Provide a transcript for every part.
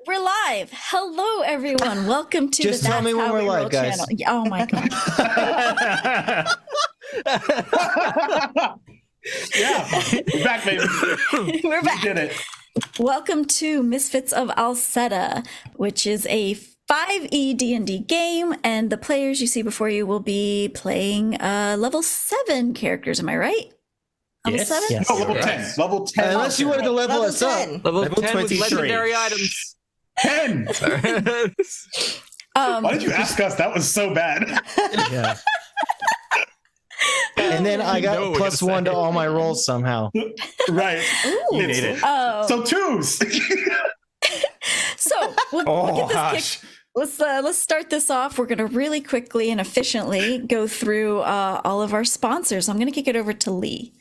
We're live. Hello, everyone. Welcome to Just the tell me when we're live, guys. channel. Oh my god. Yeah, we're back, baby. We're back. We did it. Welcome to Misfits of Alseta, which is a 5e D&D game, and the players you see before you will be playing level 7 characters. Am I right? Level 7? Yes. No, level 10. Level 10. Unless you wanted to level us up. Level 10 with 23. legendary items. 10. Why did you ask us? That was so bad. Yeah. And then I got know what plus we're gonna 1 to say. all my rolls somehow. Right. Ooh. You need it. Oh. So twos. So we'll get this kick. Let's start this off. We're going to really quickly and efficiently go through all of our sponsors. I'm going to kick it over to Lee.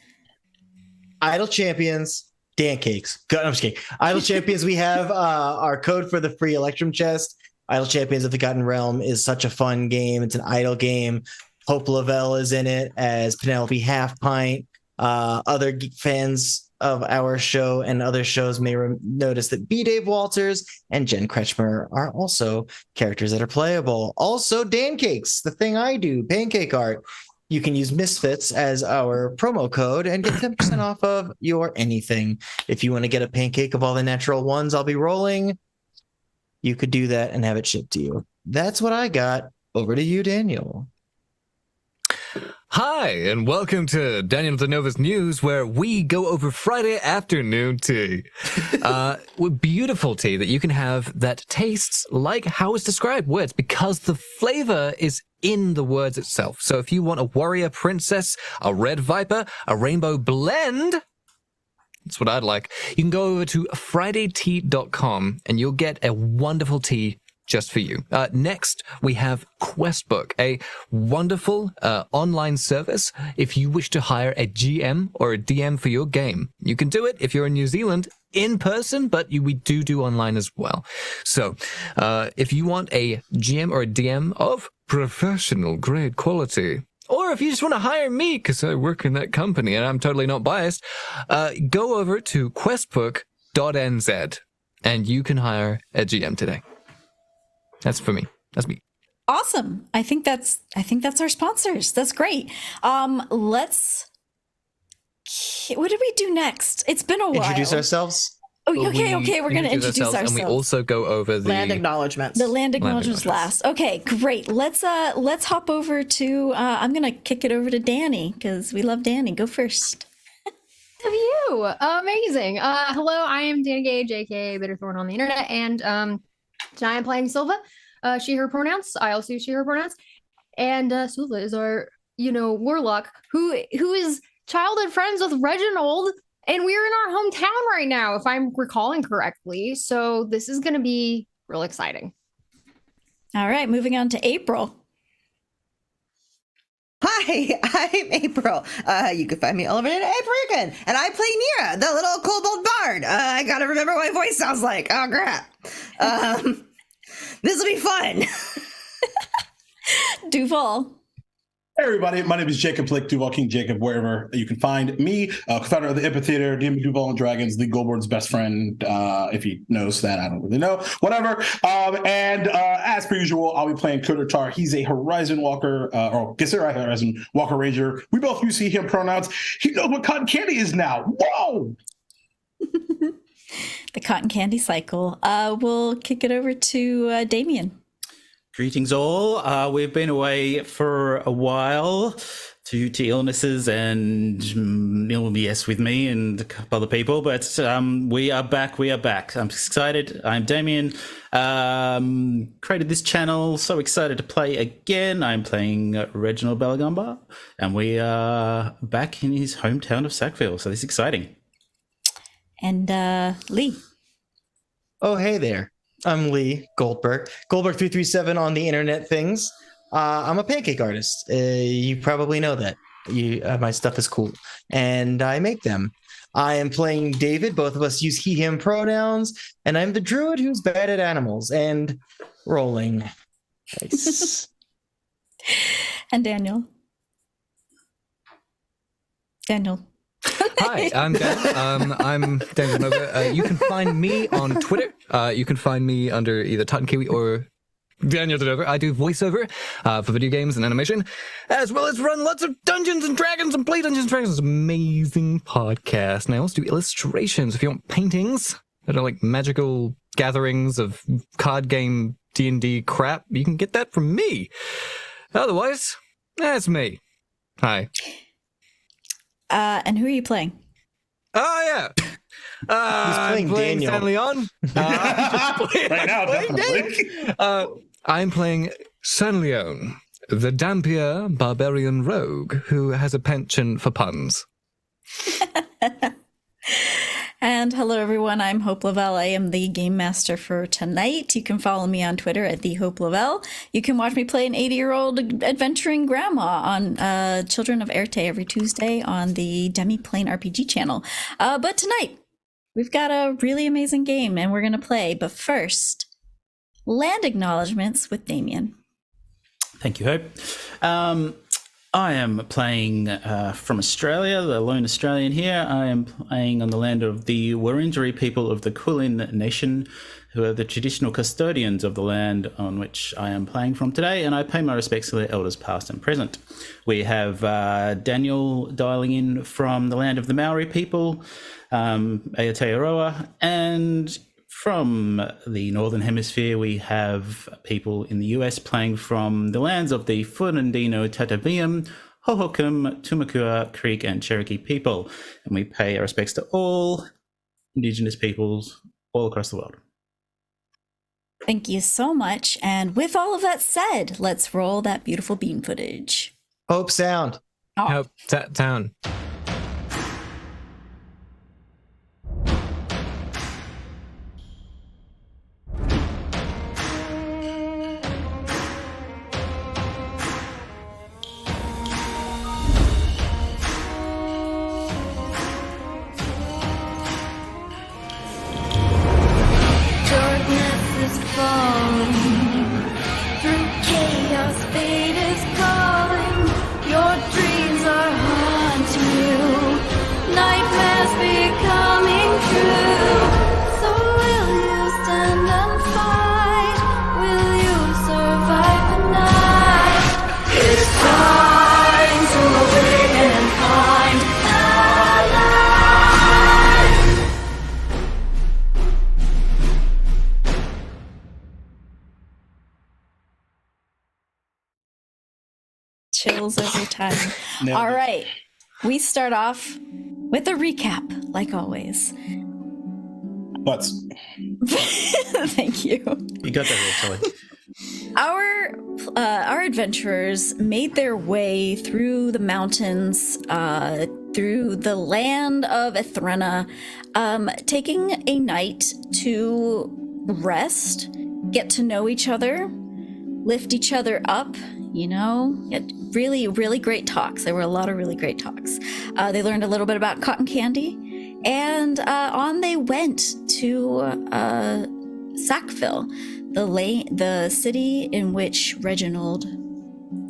Idle Champions, Dan Cakes. I'm just kidding. Idle Champions, we have our code for the free Electrum chest. Idle Champions of the Forgotten Realm is such a fun game. It's an idle game. Hope LaVelle is in it as Penelope Half Pint. Other fans of our show and other shows may notice that B. Dave Walters and Jen Kretschmer are also characters that are playable. Also, Dan Cakes, the thing I do, pancake art. You can use Misfits as our promo code and get 10% off of your anything. If you want to get a pancake of all the natural ones I'll be rolling, you could do that and have it shipped to you. That's what I got. Over to you, Daniel. Hi, and welcome to Daniel Denova's News, where we go over Friday afternoon tea. With beautiful tea that you can have that tastes like how it's described words, because the flavor is in the words itself. So if you want a warrior princess, a red viper, a rainbow blend, that's what I'd like. You can go over to fridaytea.com and you'll get a wonderful tea just for you. Next, we have Questbook, a wonderful online service if you wish to hire a GM or a DM for your game. You can do it if you're in New Zealand in person, but we do online as well. So if you want a GM or a DM of professional grade quality, or if you just want to hire me because I work in that company and I'm totally not biased, go over to questbook.nz and you can hire a GM today. That's for me. That's me. Awesome. I think that's our sponsors. That's great. What did we do next? It's been a while. Introduce ourselves. Oh, okay. We're going to introduce ourselves. And we also go over the land acknowledgements. The land acknowledgements last. Okay, great. Let's hop over to. I'm going to kick it over to Dani because we love Dani. Go first. Of you. Amazing. Hello, I am Dani Gage, aka Bitterthorn on the internet, and tonight I'm playing Silva. She, her pronouns. I also use she, her pronouns. And Silva is our, warlock who is childhood friends with Reginald, and we're in our hometown right now, if I'm recalling correctly. So this is going to be real exciting. All right, moving on to April. Hi, I'm April. You can find me all over at April, and I play Nira, the little kobold bard. I gotta remember what my voice sounds like. Oh crap! This will be fun. Duval. Hey, everybody. My name is Jacob Plicque, Duval King Jacob, wherever you can find me, co-founder of the Amphitheater, Demon Duval and Dragons, the Goldberg's best friend. If he knows that, I don't really know. Whatever. And as per usual, I'll be playing Kotatar. He's a Horizon Walker, or Githzerai Horizon Walker Ranger. We both use he, him pronouns. He knows what cotton candy is now. Whoa! The cotton candy cycle. We'll kick it over to Damien. Greetings all. We've been away for a while due to illnesses and illness with me and a couple other people, but we are back. I'm excited. I'm Damien. Created this channel, so excited to play again. I'm playing Reginald Bellagamba, and we are back in his hometown of Sackville, so this is exciting. And Lee. Oh, hey there. I'm Lee Goldberg. Goldberg337 on the internet things. I'm a pancake artist. You probably know that. My stuff is cool. And I make them. I am playing David. Both of us use he, him pronouns. And I'm the druid who's bad at animals and rolling. Nice. And Daniel. Hi, I'm Dan. I'm Dan Denova. You can find me on Twitter. You can find me under either Titan Kiwi or Daniel Denova. I do voiceover for video games and animation, as well as run lots of Dungeons and Dragons and play Dungeons and Dragons. It's an amazing podcast. And I also do illustrations. If you want paintings that are like magical gatherings of card game D&D crap, you can get that from me. Otherwise, that's me. Hi. And who are you playing? Oh, yeah. He's playing Daniel. San Leon. Right now, definitely. I'm playing San Leon, the Dhampir Barbarian rogue who has a penchant for puns. And hello, everyone. I'm Hope LaVelle. I am the game master for tonight. You can follow me on Twitter at the Hope LaVelle. You can watch me play an 80-year-old adventuring grandma on Children of Erte every Tuesday on the Demi Plane RPG channel. But tonight, we've got a really amazing game, and we're going to play. But first, land acknowledgements with Damien. Thank you, Hope. I am playing from Australia, the lone Australian here. I am playing on the land of the Wurundjeri people of the Kulin Nation, who are the traditional custodians of the land on which I am playing from today, and I pay my respects to their elders past and present. We have Daniel dialing in from the land of the Maori people, Aotearoa, and from the Northern Hemisphere, we have people in the US playing from the lands of the Fernandino, Tataviam, Hohokam, Tumakua, Creek, and Cherokee people. And we pay our respects to all Indigenous peoples all across the world. Thank you so much. And with all of that said, let's roll that beautiful bean footage. Hope sound. Help, town. Chills every time. All right. We start off with a recap, like always. Butts. Thank you. You got that real, Tilly. Our adventurers made their way through the mountains, through the land of Ethrena, taking a night to rest, get to know each other, lift each other up, really, really great talks. There were a lot of really great talks. They learned a little bit about cotton candy, and on they went to Sackville, the city in which Reginald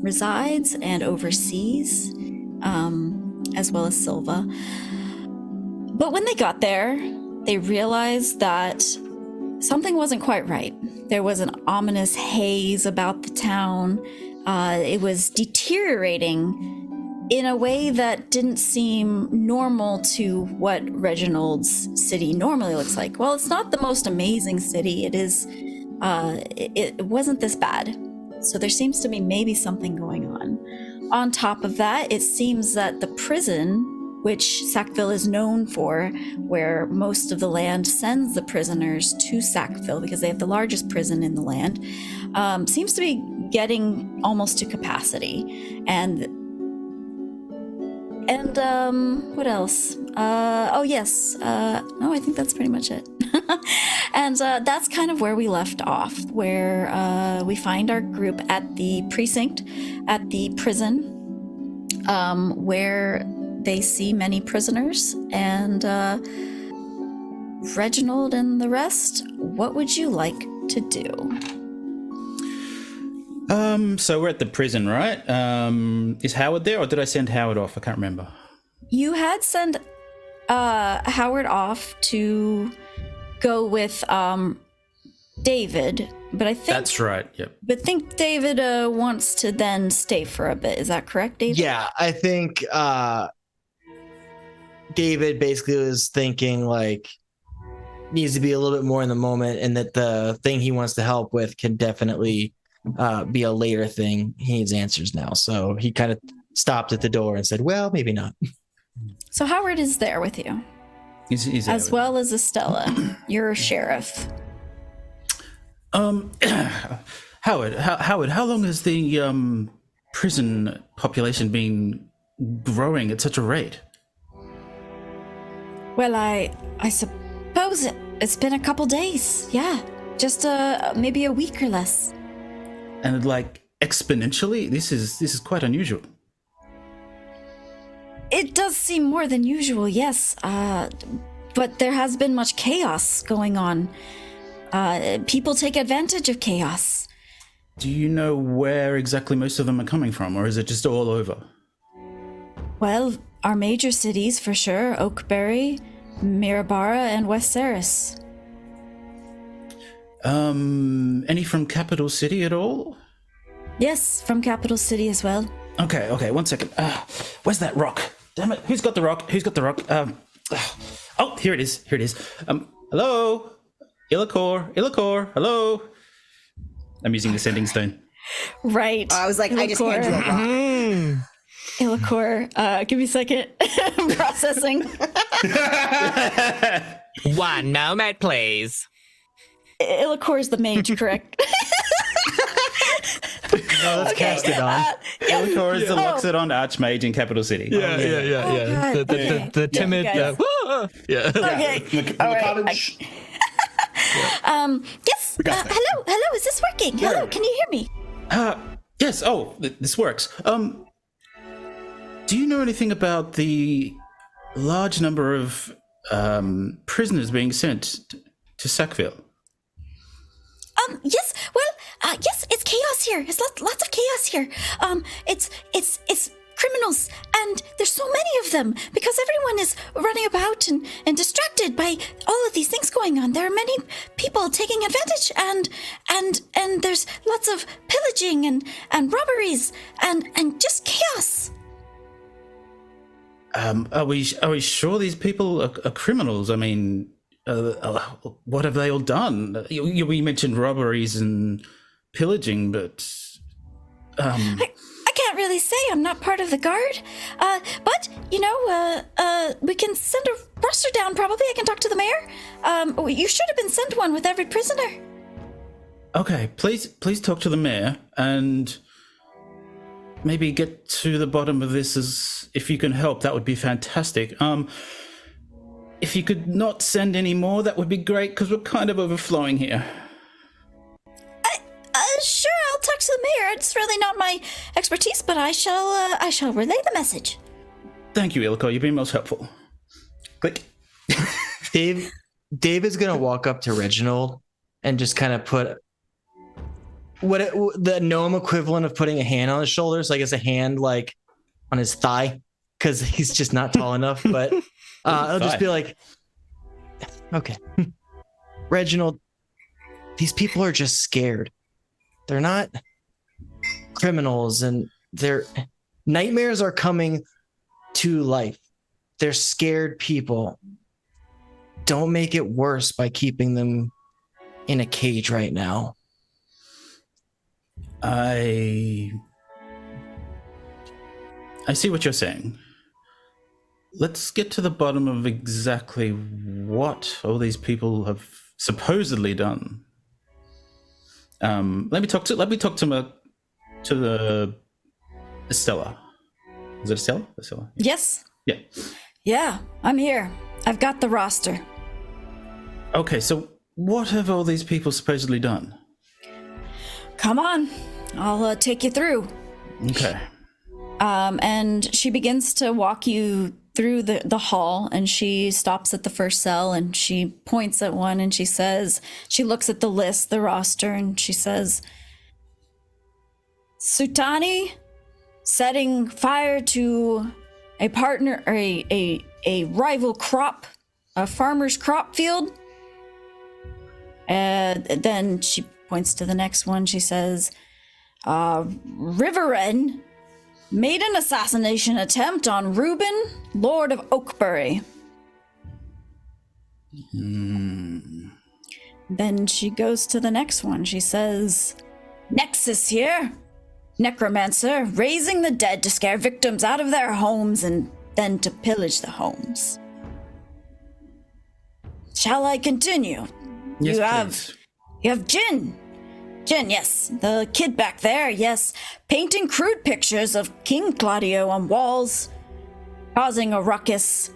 resides and oversees, as well as Silva. But when they got there, they realized that something wasn't quite right. There was an ominous haze about the town. It was deteriorating in a way that didn't seem normal to what Reginald's city normally looks like. Well, it's not the most amazing city. It is. It wasn't this bad. So there seems to be maybe something going on. On top of that, it seems that the prison, which Sackville is known for, where most of the land sends the prisoners to Sackville because they have the largest prison in the land, seems to be getting almost to capacity. And what else? No, I think that's pretty much it. And that's kind of where we left off, where we find our group at the precinct, at the prison, where they see many prisoners. And Reginald and the rest, what would you like to do? So we're at the prison, right? Is Howard there, or did I send Howard off? I can't remember. You had sent Howard off to go with David, but I think That's right. Yep. But think David wants to then stay for a bit. Is that correct, David? Yeah, I think David basically was thinking like needs to be a little bit more in the moment, and that the thing he wants to help with can definitely be a later thing. He needs answers now, so he kind of stopped at the door and said, "Well, maybe not." So Howard is there with you, He's as well as Estella, your sheriff. Howard, how long has the prison population been growing at such a rate? Well, I suppose it's been a couple days. Yeah, just maybe a week or less. And like exponentially? This is quite unusual. It does seem more than usual, yes. But there has been much chaos going on. People take advantage of chaos. Do you know where exactly most of them are coming from, or is it just all over? Well, our major cities for sure: Oakbury, Mirabara, and West Saris. Any from Capital City at all? Yes, from Capital City as well. Okay, 1 second. Where's that rock? Damn it, who's got the rock? Oh, here it is. Hello? Illacor, hello? I'm using the sending stone. Right. I was like, I just hand you a rock. Illacor, give me a second. I'm processing. 1 moment, please. Illacor is the mage, correct? No, let's cast it on. Illacor is the Loxodon Archmage in Capital City. Yeah. God, okay. The timid. guys. Yeah. Okay. In the All right. cottage. Yes. got that. Hello. Is this working? Hello. Can you hear me? Yes, this works. Do you know anything about the large number of prisoners being sent to Sackville? Yes. Well, yes. It's chaos here. It's lots of chaos here. It's criminals, and there's so many of them because everyone is running about and distracted by all of these things going on. There are many people taking advantage, and there's lots of pillaging and robberies and just chaos. Are we sure these people are criminals? I mean, what have they all done? We mentioned robberies and pillaging, but I can't really say. I'm not part of the guard. But we can send a roster down. Probably I can talk to the mayor. You should have been sent one with every prisoner. okay. Please talk to the mayor and maybe get to the bottom of this. As if you can help, that would be fantastic. If you could not send any more, that would be great because we're kind of overflowing here. Sure, I'll talk to the mayor. It's really not my expertise, but I shall relay the message. Thank you, Illacor. You've been most helpful. Click. David's gonna walk up to Reginald and just kind of put the gnome equivalent of putting a hand on his shoulders, like it's a hand like on his thigh, because he's just not tall enough. But I'll just be like, okay, Reginald, these people are just scared. They're not criminals, and their nightmares are coming to life. They're scared people. Don't make it worse by keeping them in a cage right now. I see what you're saying. Let's get to the bottom of exactly what all these people have supposedly done. Let me talk to the Estella. Is it Estella? Estella. Yes. Yeah. Yeah, I'm here. I've got the roster. Okay, so what have all these people supposedly done? Come on, I'll take you through. Okay. And she begins to walk you through the hall, and she stops at the first cell and she points at one and she says, she looks at the list, the roster, and she says, Sutani setting fire to a partner or a a rival a farmer's crop field. Then she points to the next one. She says, Riverren made an assassination attempt on Reuben, Lord of Oakbury. Then she goes to the next one. She says, Nexus here, necromancer, raising the dead to scare victims out of their homes and then to pillage the homes. Shall I continue? Yes, You have Jin. Jin, yes. The kid back there, yes. Painting crude pictures of King Claudio on walls, causing a ruckus,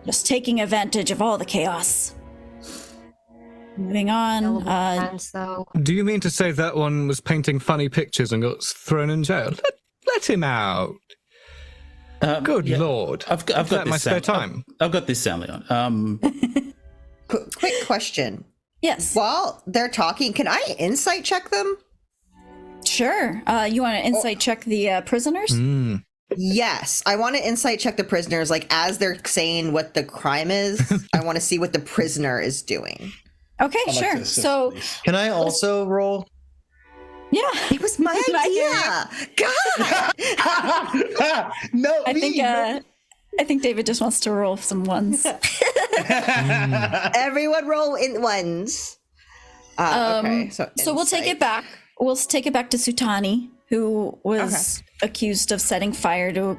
just taking advantage of all the chaos. Moving on. So Do you mean to say that one was painting funny pictures and got thrown in jail? Let him out. Good lord. I've got that this my spare sound- time. I've got this sound on. Quick question. Yes. While they're talking, can I insight check them? Sure. You want to insight check the prisoners? Yes, I want to insight check the prisoners. Like as they're saying what the crime is, I want to see what the prisoner is doing. Okay, I'd like sure. to assist, So, please. Can I also roll? yeah. It was my idea. God. No, I think David just wants to roll some ones. Everyone roll in ones. Okay, So we'll take it back. We'll take it back to Sutani, who was accused of setting fire to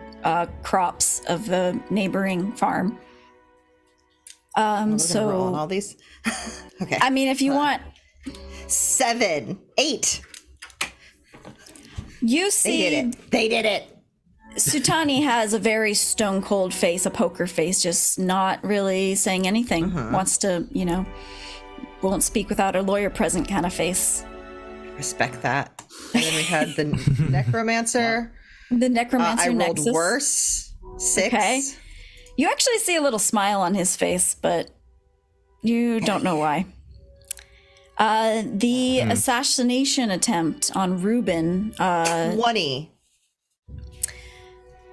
crops of the neighboring farm. Rolling So all these. Okay. I mean, if you want, 7, 8. you They see did it. They did it. Sutani has a very stone cold face, a poker face, just not really saying anything. Wants to, won't speak without a lawyer present kind of face. Respect that. And then we had the necromancer. The necromancer I rolled nexus. worse. 6. Okay. You actually see a little smile on his face, but you don't know why. The assassination attempt on Reuben. 20.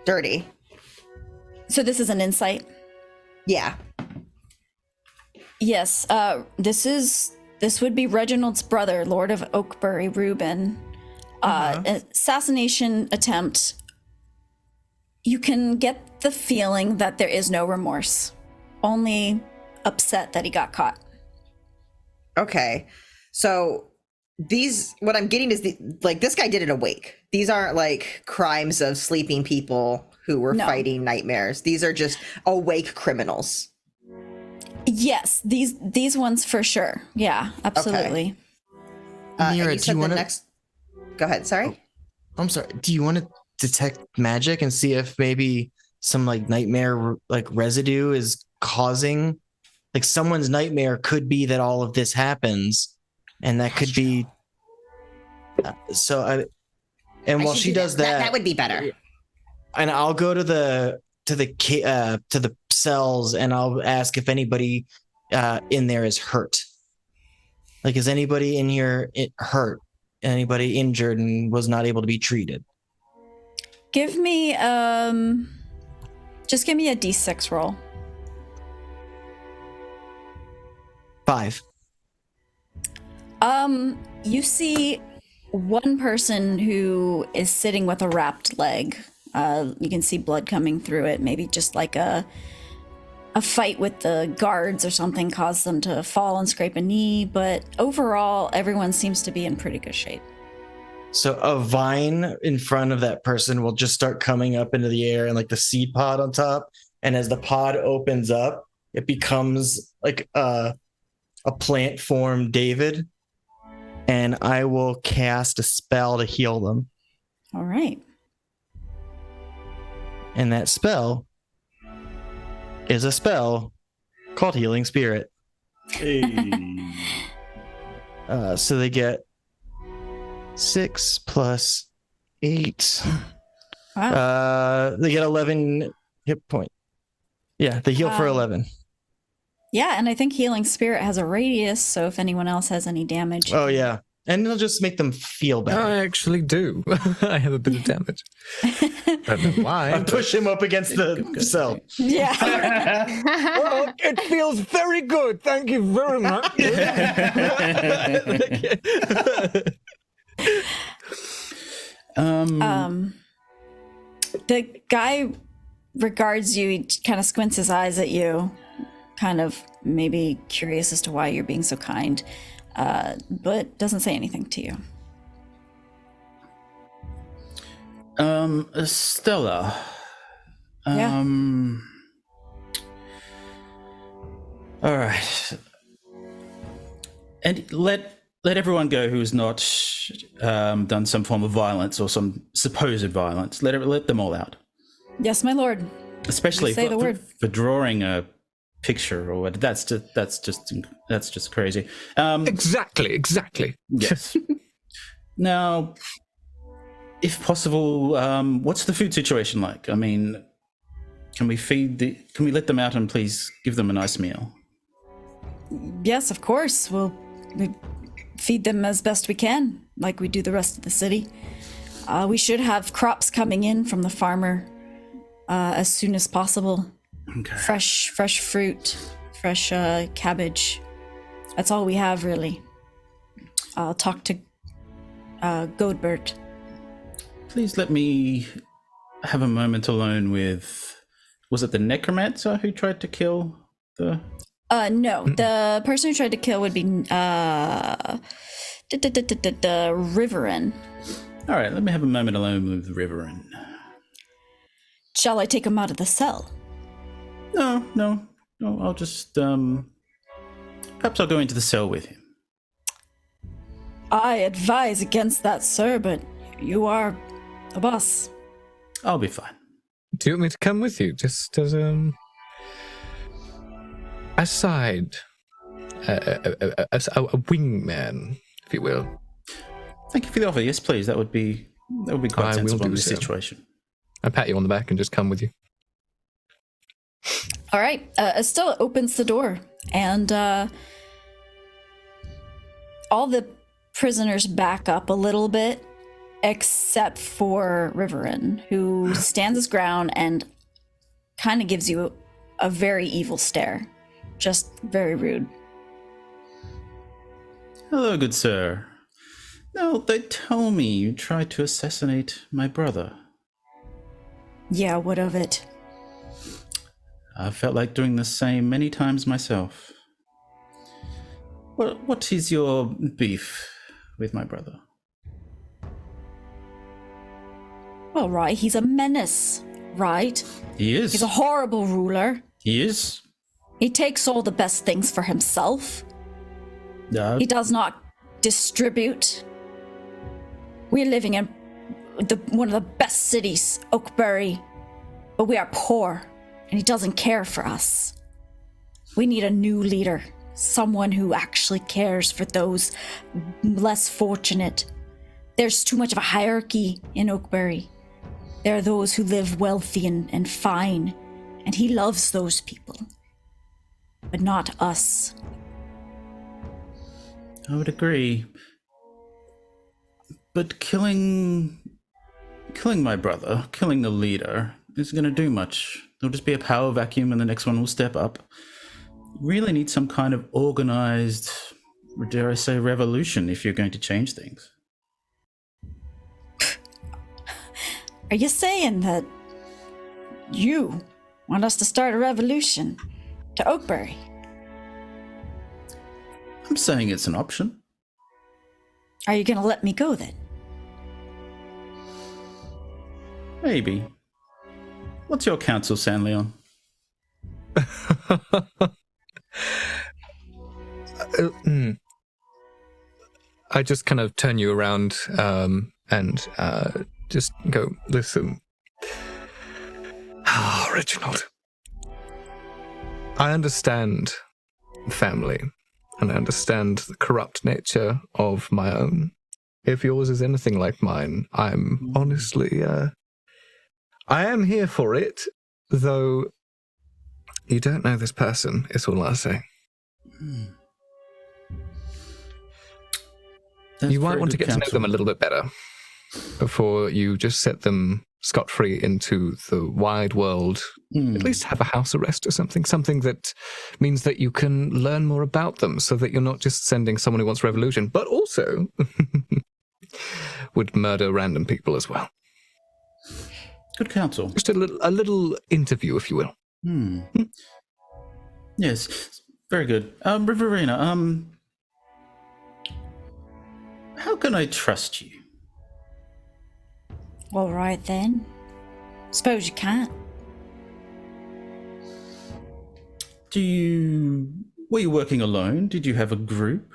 Dirty. So this is an insight. Yeah. Yes. This would be Reginald's brother, Lord of Oakbury, Reuben. Assassination attempt. You can get the feeling that there is no remorse, only upset that he got caught. Okay. So what I'm getting is this guy did it awake. These aren't like crimes of sleeping people who were fighting nightmares. These are just awake criminals. Yes, these ones for sure. Yeah, absolutely. Nira, you said do you the want to? Go ahead. Sorry. I'm sorry. Do you want to detect magic and see if maybe some like nightmare residue is causing, like someone's nightmare could be that all of this happens, and that could be. While she does that, that would be better. and I'll go to the cells and I'll ask if anybody in there is hurt. Like, is anybody in here hurt? Anybody injured and was not able to be treated? Give me just give me a D6 roll. 5. You see one person who is sitting with a wrapped leg. You can see blood coming through it. Maybe just like a fight with the guards or something caused them to fall and scrape a knee. But overall, everyone seems to be in pretty good shape. So a vine in front of that person will just start coming up into the air, and like the seed pod on top. And as the pod opens up, it becomes like a plant form David. And I will cast a spell to heal them. All right. And that spell is a spell called Healing Spirit. Hey. So they get 6 plus 8. Wow. They get 11 hit point. Yeah, they heal for 11. Yeah, and I think Healing Spirit has a radius, so if anyone else has any damage. Oh yeah, And it'll just make them feel better. I actually do. I have a bit of damage. I don't know why. I push him up against the cell. Yeah. Well, it feels very good. Thank you very much. The guy regards you. He kind of squints his eyes at you, kind of maybe curious as to why you're being so kind, but doesn't say anything to you. Stella. Yeah. All right. And let everyone go who's not done some form of violence or some supposed violence. Let them all out. Yes, my lord. Especially Say the word. for drawing a picture or what. That's just crazy. Exactly. Yes. Now, if possible, what's the food situation like? I mean, can we let them out and please give them a nice meal? Yes, of course. We feed them as best we can, like we do the rest of the city. We should have crops coming in from the farmer as soon as possible. Okay. Fresh fruit, fresh cabbage. That's all we have, really. I'll talk to Goldberg. Please let me have a moment alone with... Was it the necromancer who tried to kill the... No. The person who tried to kill would be Riverin. All right, let me have a moment alone with Riverin. Shall I take him out of the cell? No, I'll just... Perhaps I'll go into the cell with him. I advise against that, sir, but you are the boss. I'll be fine. Do you want me to come with you? Just as a side, a wingman, if you will. Thank you for the offer. Yes, please. That would be quite I will sensible in do this so. situation. I pat you on the back and just come with you. All right. Estella opens the door, and all the prisoners back up a little bit, except for Riverin, who stands his ground and kind of gives you a very evil stare. Just very rude. Hello, good sir. No, they tell me you tried to assassinate my brother. Yeah, what of it? I felt like doing the same many times myself. What is your beef with my brother? Well, right, he's a menace, right? He is. He's a horrible ruler. He is. He takes all the best things for himself. No. He does not distribute. We're living in one of the best cities, Oakbury, but we are poor, and he doesn't care for us. We need a new leader, someone who actually cares for those less fortunate. There's too much of a hierarchy in Oakbury. There are those who live wealthy and fine, and he loves those people, but not us. I would agree. But killing my brother, killing the leader, isn't going to do much. There'll just be a power vacuum and the next one will step up. Really need some kind of organized, dare I say, revolution if you're going to change things. Are you saying that you want us to start a revolution to Oakbury? I'm saying it's an option. Are you gonna let me go then? Maybe. What's your counsel, San Leon? I just kind of turn you around and just go, listen. Reginald. I understand family, and I understand the corrupt nature of my own. If yours is anything like mine, I'm honestly, I am here for it, though you don't know this person, is all I'll say. That's You might very want to good get to know them a little bit better before you just set them scot-free into the wide world. At least have a house arrest or something that means that you can learn more about them, so that you're not just sending someone who wants revolution, but also would murder random people as well. Good counsel. Just a little interview, if you will. Yes, very good. Riverina, how can I trust you? All right then. Suppose you can't. Were you working alone? Did you have a group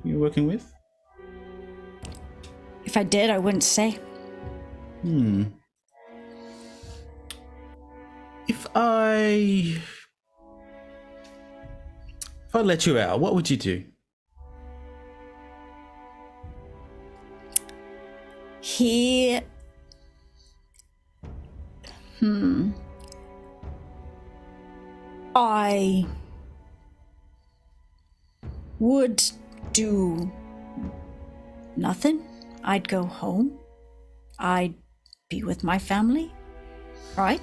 you were working with? If I did, I wouldn't say. If I let you out, what would you do? I would do nothing. I'd go home. I'd be with my family. Right?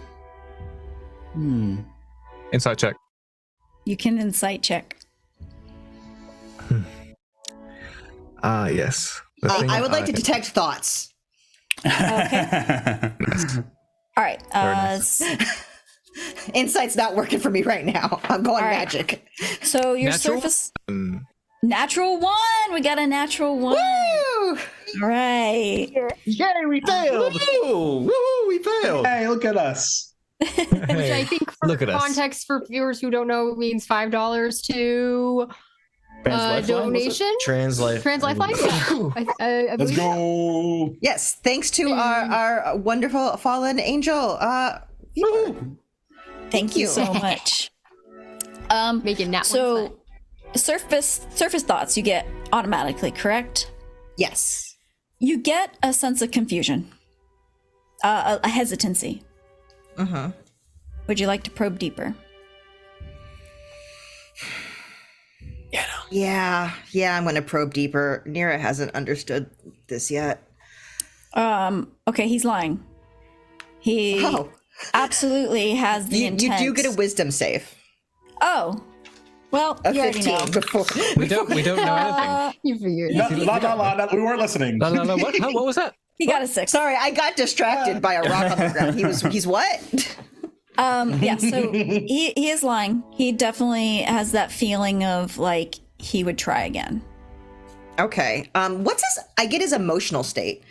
Insight check. You can insight check. Yes. I would like to detect thoughts. Okay. All right. nice. Insight's not working for me right now. I'm going All right. magic. So your Natural? surface. Natural 1. We got a natural 1. Woo! All right. Yay, we failed. Woo! We failed. Hey, look at us. Which I think for Look at us. context for viewers who don't know means $5 to donation. Trans life. Trans Lifeline? Yeah. I Let's believe so. go. Yes, thanks to our wonderful fallen angel. Woo! Thank you so much. Making that So surface thoughts you get automatically, correct? Yes. You get a sense of confusion, a hesitancy. Would you like to probe deeper? Yeah, I'm going to probe deeper. Nira hasn't understood this yet. Okay, he's lying. He absolutely has the You intent. do get a wisdom save. Oh, well, A you already 15 know. before. We don't know anything. You figured. No, we weren't listening. No, what? Huh? What was that? He got a 6. Sorry, I got distracted by a rock on the ground. He's what? Yeah, so he is lying. He definitely has that feeling of like he would try again. Okay. What's I get his emotional state.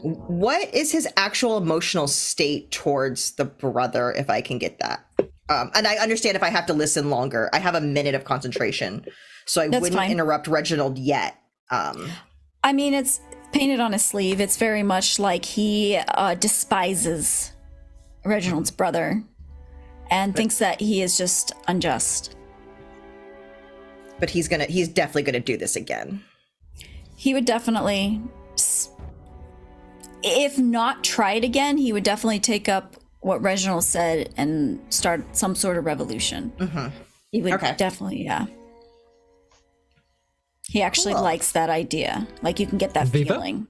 What is his actual emotional state towards the brother, if I can get that? And I understand if I have to listen longer. I have a minute of concentration, so I wouldn't interrupt Reginald yet. I mean, it's painted on his sleeve. It's very much like he despises Reginald's brother and thinks that he is just unjust. But he's definitely gonna do this again. He would definitely, if not try it again, he would definitely take up what Reginald said and start some sort of revolution. He would definitely, yeah. He actually likes that idea. Like you can get that Viva? feeling.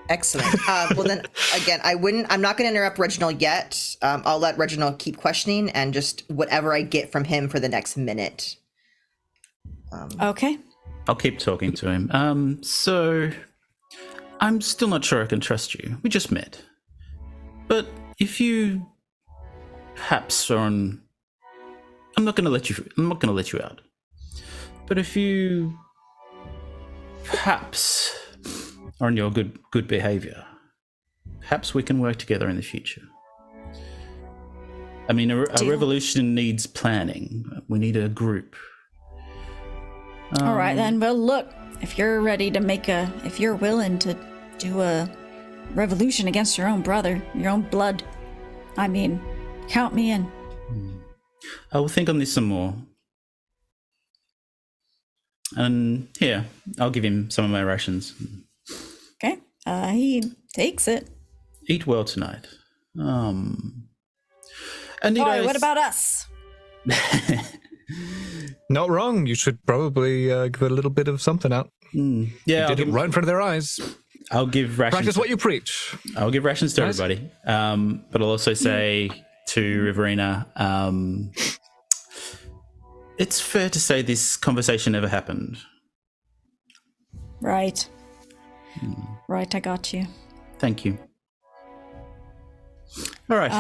Excellent. Well then, again, I'm not going to interrupt Reginald yet. I'll let Reginald keep questioning and just whatever I get from him for the next minute. Okay. I'll keep talking to him. So I'm still not sure I can trust you. We just met. But if you perhaps are on, I'm not going to let you out. But if you perhaps are on your good behavior, perhaps we can work together in the future. I mean, a revolution needs planning. We need a group. All right then. Well, look, if you're ready to if you're willing to do a revolution against your own brother, your own blood, I mean, count me in. I will think on this some more. And here, I'll give him some of my rations. Okay. He takes it. Eat well tonight. And Sorry, what about us? Not wrong. You should probably give a little bit of something out. Yeah, You did it right in front of their eyes. I'll give rations. Practice what you preach. I'll give rations to Nice. everybody. But I'll also say to Riverina, it's fair to say this conversation never happened. Right. Right, I got you. Thank you. All right.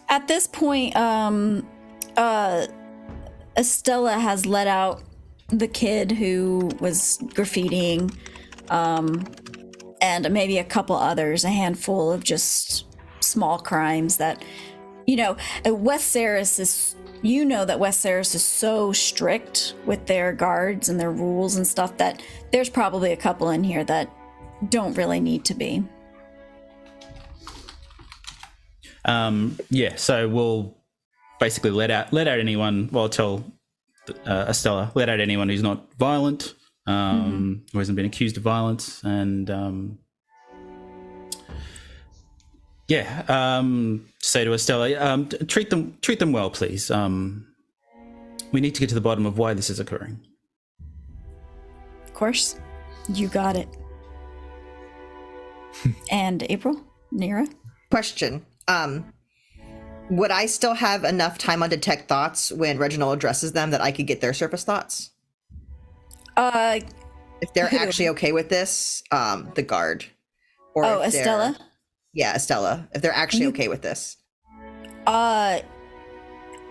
At this point, Estella has let out the kid who was graffitiing, and maybe a couple others, a handful of just small crimes that, West Saris is, that West Saris is so strict with their guards and their rules and stuff that there's probably a couple in here that don't really need to be. So we'll basically let out anyone. Well, I'll tell Estella, let out anyone who's not violent, who hasn't been accused of violence, and say to Estella, treat them well, please. We need to get to the bottom of why this is occurring. Of course, you got it. And April, Nira? Question. Would I still have enough time on detect thoughts when Reginald addresses them that I could get their surface thoughts? If they're actually okay with this, the guard. Or if they're- Estella? Yeah, Estella. If they're actually okay with this.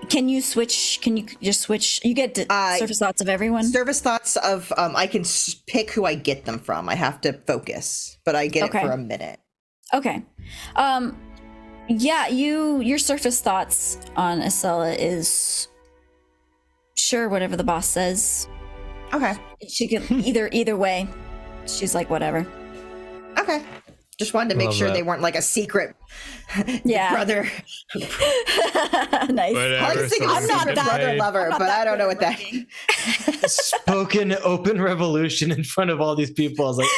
Can you just switch? You get surface thoughts of everyone? Surface thoughts of, I can pick who I get them from. I have to focus, but I get it for a minute. Okay. Yeah, your surface thoughts on Estella is sure whatever the boss says. Okay. She can either way. She's like whatever. Okay. Just wanted to make sure they weren't like a secret brother. Nice. I'm not a brother lover, but I don't know what that. Spoken open revolution in front of all these people. I was like,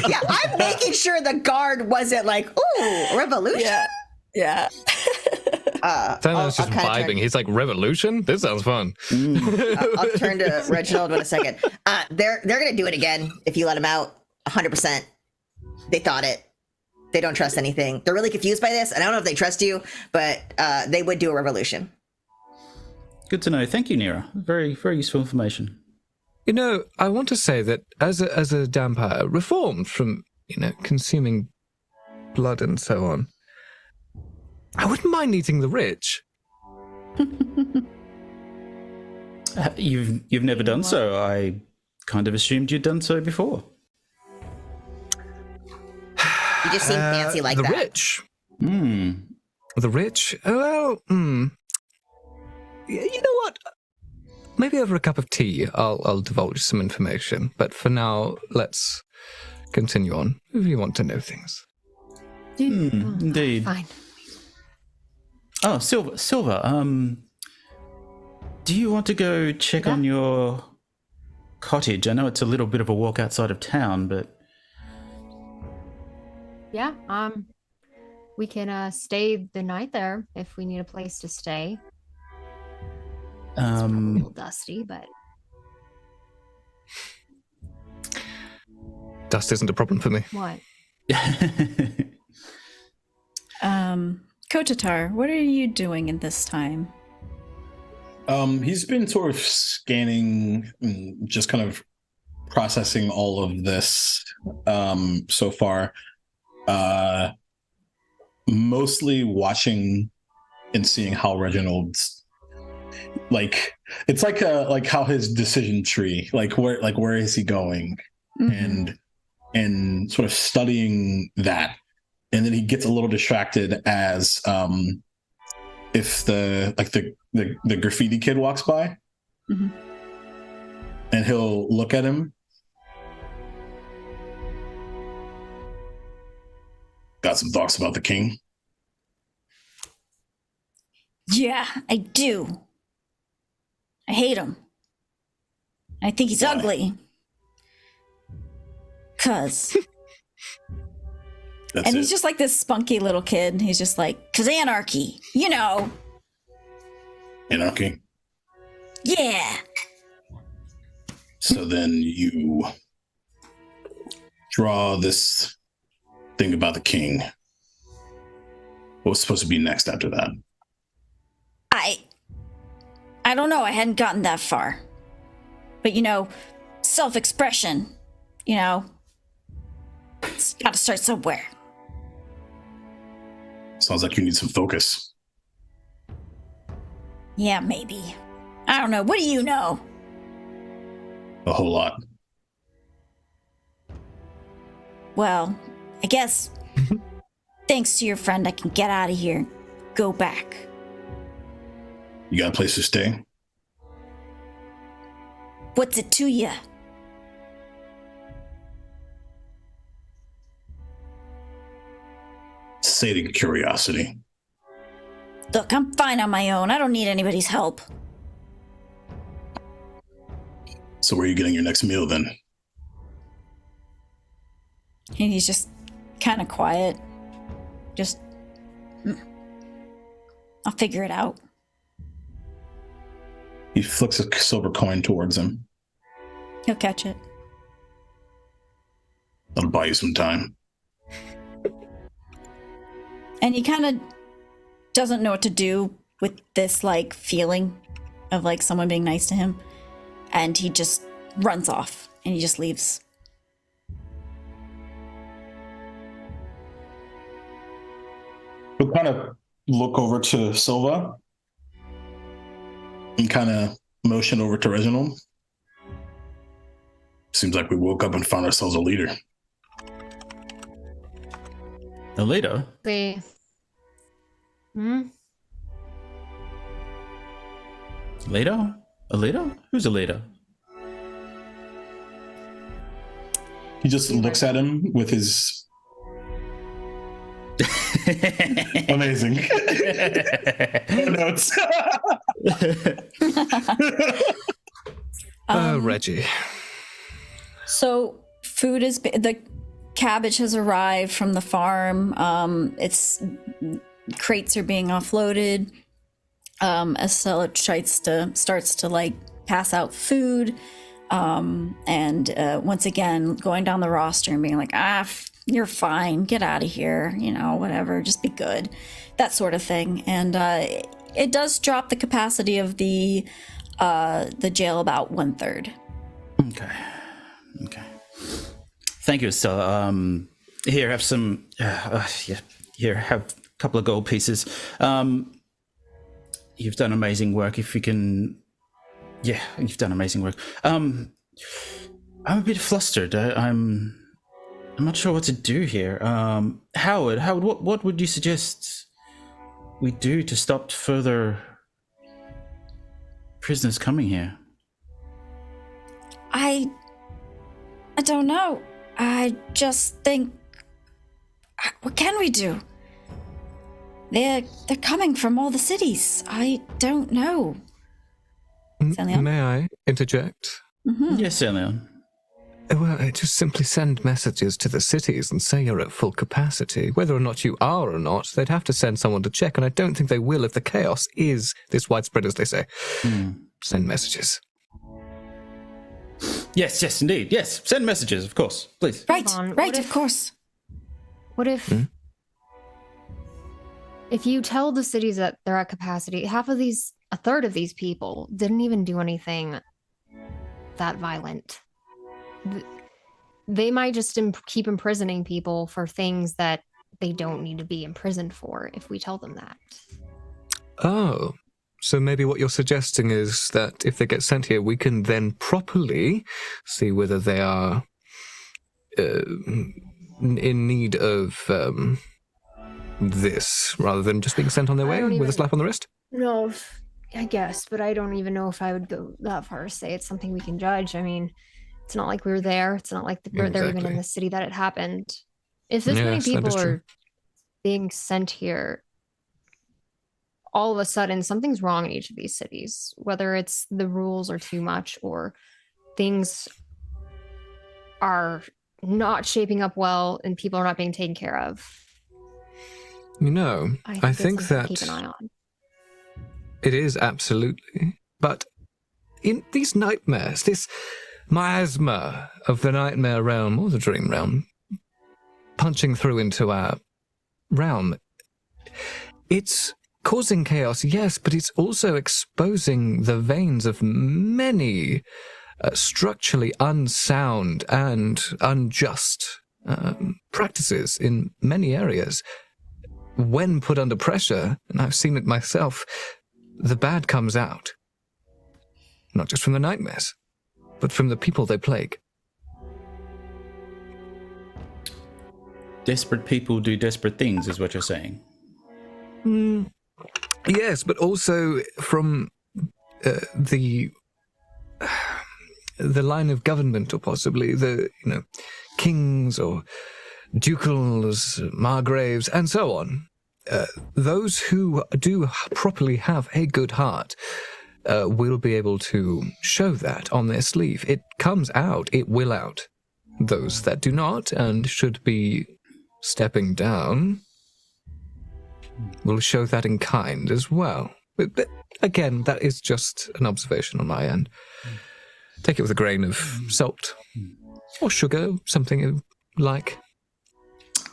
Yeah. I'm making sure the guard wasn't like, ooh, revolution. Yeah. Thanos just vibing. He's like, revolution? This sounds fun. I'll turn to Reginald in a second. They're gonna do it again if you let them out. 100%. They thought it. They don't trust anything. They're really confused by this. And I don't know if they trust you, but they would do a revolution. Good to know. Thank you, Nira. Very, very useful information. I want to say that as a Dhampir, reformed from, consuming blood and so on, I wouldn't mind eating the rich. You've never done so. I kind of assumed you'd done so before. You just seem fancy like the that. Rich. The rich? Well, You know what? Maybe over a cup of tea, I'll divulge some information. But for now, let's continue on if you want to know things. Indeed. Fine. Oh, Silva. Do you want to go check on your cottage? I know it's a little bit of a walk outside of town, but Yeah. We can stay the night there if we need a place to stay. It's probably a little dusty, but Dust isn't a problem for me. what? Kotatar, what are you doing in this time? He's been sort of scanning and just kind of processing all of this so far. Mostly watching and seeing how Reginald's it's like how his decision tree, where is he going, and sort of studying that, and then he gets a little distracted as if the graffiti kid walks by, and he'll look at him. Got some thoughts about the king? Yeah, I do. I hate him. I think he's ugly. He's just like this spunky little kid. He's just like, 'cause anarchy, Anarchy. Yeah. So then you draw this thing about the king. What was supposed to be next after that? I don't know. I hadn't gotten that far. But, self-expression, it's got to start somewhere. Sounds like you need some focus. Yeah, maybe. I don't know. What do you know? A whole lot. Well, I guess thanks to your friend, I can get out of here and go back. You got a place to stay? What's it to you? Sating curiosity. Look, I'm fine on my own. I don't need anybody's help. So where are you getting your next meal then? And he's just kind of quiet. Just, I'll figure it out. He flicks a silver coin towards him. He'll catch it. That'll buy you some time. And he kind of doesn't know what to do with this, feeling of, someone being nice to him. And he just runs off and he just leaves. We'll kind of look over to Silva and kind of motion over to Reginald. Seems like we woke up and found ourselves a leader. A leader? See. Leader? A leader? Who's a leader? He just looks at him with his amazing notes. Reggie. So food the cabbage has arrived from the farm. Crates are being offloaded. Estella starts to pass out food. And once again, going down the roster and being like, you're fine, get out of here, whatever, just be good, that sort of thing. And it does drop the capacity of the jail about 1/3. Okay. Thank you, Estella. Here, have some. Here, have a couple of gold pieces. You've done amazing work. If you can, you've done amazing work. I'm a bit flustered. I'm not sure what to do here. Howard, what would you suggest we do to stop further prisoners coming here? I don't know. I just think, what can we do? They're coming from all the cities. I don't know. May I interject? Mm-hmm. Yes, Leon. Well, just simply send messages to the cities and say you're at full capacity. Whether or not you are or not, they'd have to send someone to check, and I don't think they will if the chaos is this widespread as they say. Send messages. Yes, indeed. Yes, send messages, of course, please. Right, of course. What if you tell the cities that they're at capacity, a third of these people didn't even do anything that violent. They might just keep imprisoning people for things that they don't need to be imprisoned for if we tell them that. Oh, so maybe what you're suggesting is that if they get sent here, we can then properly see whether they are in need of this, rather than just being sent on their way with a slap on the wrist? No, I guess, but I don't even know if I would go that far to say it's something we can judge. I mean, it's not like we were there. It's not like we were there even in the city that it happened. If this many people are being sent here, all of a sudden something's wrong in each of these cities, whether it's the rules are too much or things are not shaping up well and people are not being taken care of. I think that keep an eye on. It is, absolutely. But in these nightmares, this miasma of the nightmare realm or the dream realm, punching through into our realm, it's causing chaos, yes, but it's also exposing the veins of many structurally unsound and unjust practices in many areas. When put under pressure, and I've seen it myself, the bad comes out. Not just from the nightmares, but from the people they plague. Desperate people do desperate things, is what you're saying. Yes, but also from the line of government, or possibly the kings or ducals, margraves, and so on. Those who do properly have a good heart will be able to show that on their sleeve. It comes out, it will out. Those that do not and should be stepping down will show that in kind as well. But again, that is just an observation on my end. Take it with a grain of salt or sugar, something you like.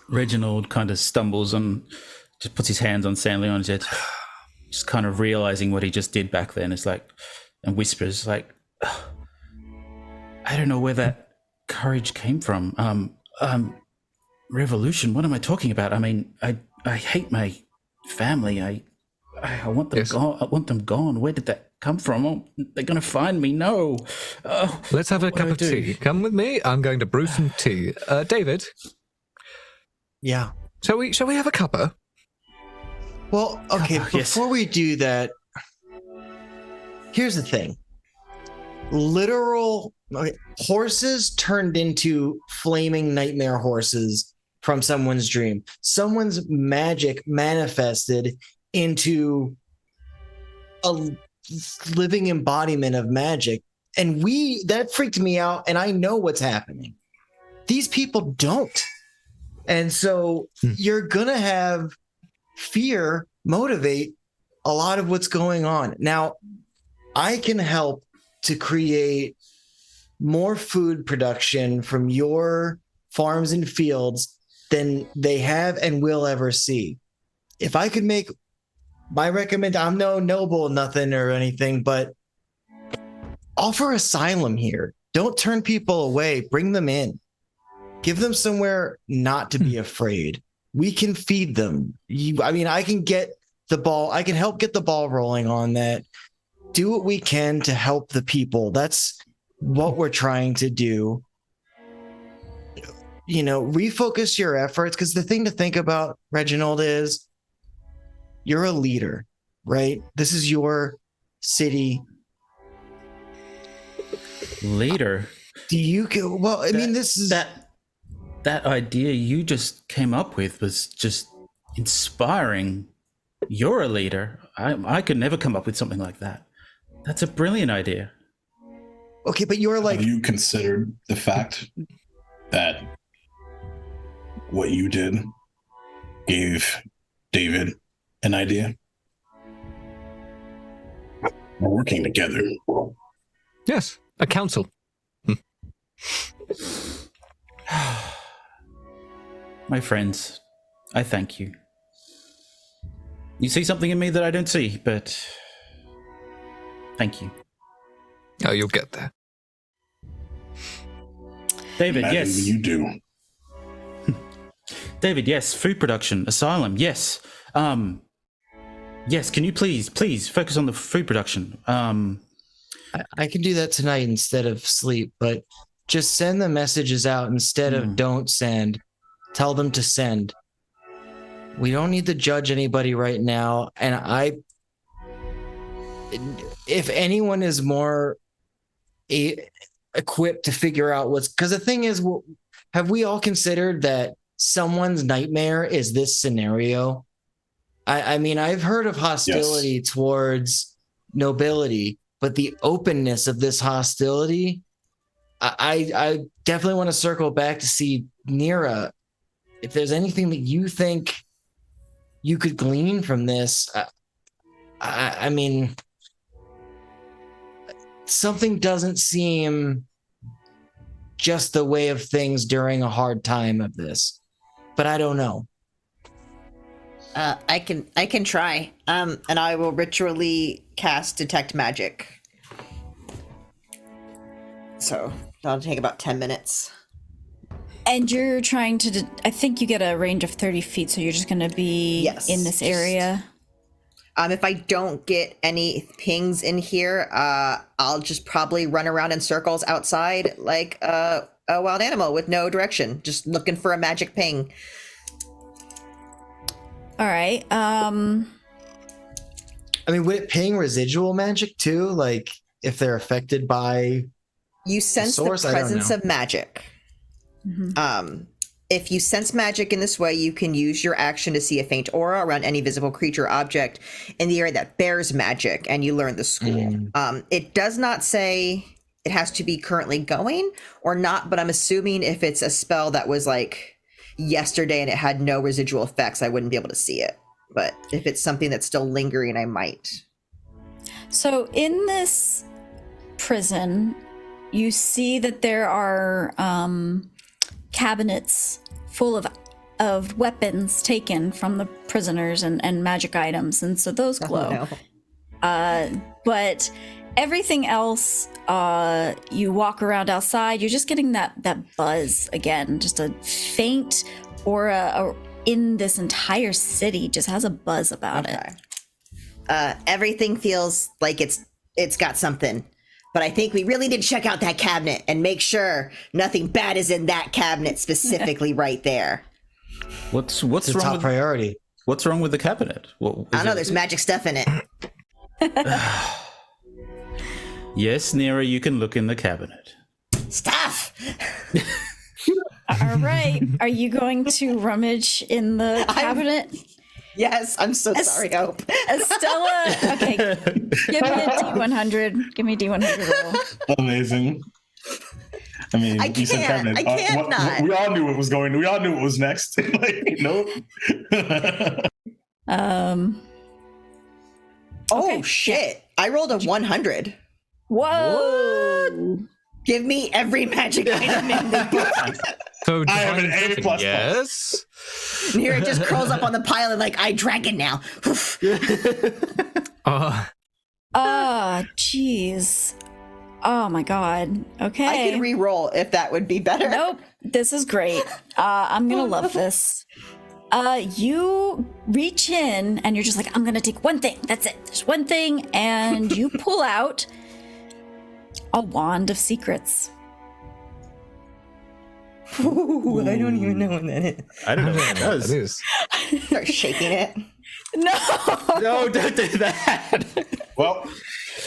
Reginald kind of stumbles and just puts his hands on Sam Leon's head, just kind of realizing what he just did back then. It's like, and whispers like, I don't know where that courage came from. Revolution, what am I talking about? I mean, I hate my family. I want them gone. I want them gone. Where did that come from? Oh, they're going to find me. No. Let's have a cup of tea. Come with me. I'm going to brew some tea. David? Yeah. Shall we have a cuppa? Well, okay, before we do that, here's the thing. Literal horses turned into flaming nightmare horses from someone's dream. Someone's magic manifested into a living embodiment of magic. And that freaked me out, and I know what's happening. These people don't. And so you're going to have fear motivate a lot of what's going on. Now, I can help to create more food production from your farms and fields than they have and will ever see. If I could make my I'm no noble, nothing or anything, but offer asylum here. Don't turn people away. Bring them in. Give them somewhere not to be afraid. We can feed them. I can get the ball. I can help get the ball rolling on that. Do what we can to help the people. That's what we're trying to do. Refocus your efforts, because the thing to think about, Reginald, is you're a leader, right? This is your city. Leader? Do you go? Well, this is that idea you just came up with was just inspiring. You're a leader. I could never come up with something like that. That's a brilliant idea. Okay, but you're like... Have you considered the fact that what you did gave David an idea? We're working together. Yes, a council. My friends, I thank you. You see something in me that I don't see, but thank you. Oh, you'll get there. David, yes. You do. David, yes. Food production, asylum, yes. Yes, can you please focus on the food production? I can do that tonight instead of sleep, but just send the messages out instead of don't send. Tell them to send. We don't need to judge anybody right now. And if anyone is more equipped to figure out because the thing is, have we all considered that someone's nightmare is this scenario? I've heard of hostility towards nobility, but the openness of this hostility, I definitely want to circle back to see Nira. If there's anything that you think you could glean from this, I mean, something doesn't seem just the way of things during a hard time of this, but I don't know. I can try. And I will ritually cast detect magic. So that'll take about 10 minutes. And you're trying to, I think you get a range of 30 feet, so you're just going to be in this area. If I don't get any pings in here, I'll just probably run around in circles outside like a wild animal with no direction, just looking for a magic ping. All right. I mean, would it ping residual magic too? Like if they're affected by you sense the presence of magic. Mm-hmm. If you sense magic in this way, you can use your action to see a faint aura around any visible creature or object in the area that bears magic, and you learn the school. It does not say it has to be currently going or not, but I'm assuming if it's a spell that was like yesterday and it had no residual effects, I wouldn't be able to see it. But if it's something that's still lingering, I might. So in this prison, you see that there are cabinets full of weapons taken from the prisoners and magic items, and so those glow. But everything else, you walk around outside, you're just getting that buzz again, just a faint aura in this entire city, just has a buzz about it. Everything feels like it's got something. But I think we really need to check out that cabinet and make sure nothing bad is in that cabinet specifically right there. What's it's a wrong top with priority? What's wrong with the cabinet? I don't know. There's magic stuff in it. Yes, Nira, you can look in the cabinet. Stuff. All right. Are you going to rummage in the cabinet? Yes, I'm so sorry, Hope. Estella, okay, give me a D100. Give me a D100 roll. Amazing. I mean, I you said can't. cabinet. I can't not. We all knew it was going. We all knew it was next. Like, nope. Oh shit! I rolled a 100. Whoa! Give me every magic item in the So I have an A plus. yes. Nira just curls up on the pile and like, I dragon now. Jeez. Oh my god. Okay. I can re-roll if that would be better. Nope. This is great. I'm gonna love this. You reach in and you're just like, I'm gonna take one thing. That's it. There's one thing, and you pull out a wand of secrets. Ooh, I don't even know what that is. I don't know what that is. Start shaking it. No. No, don't do that. Well,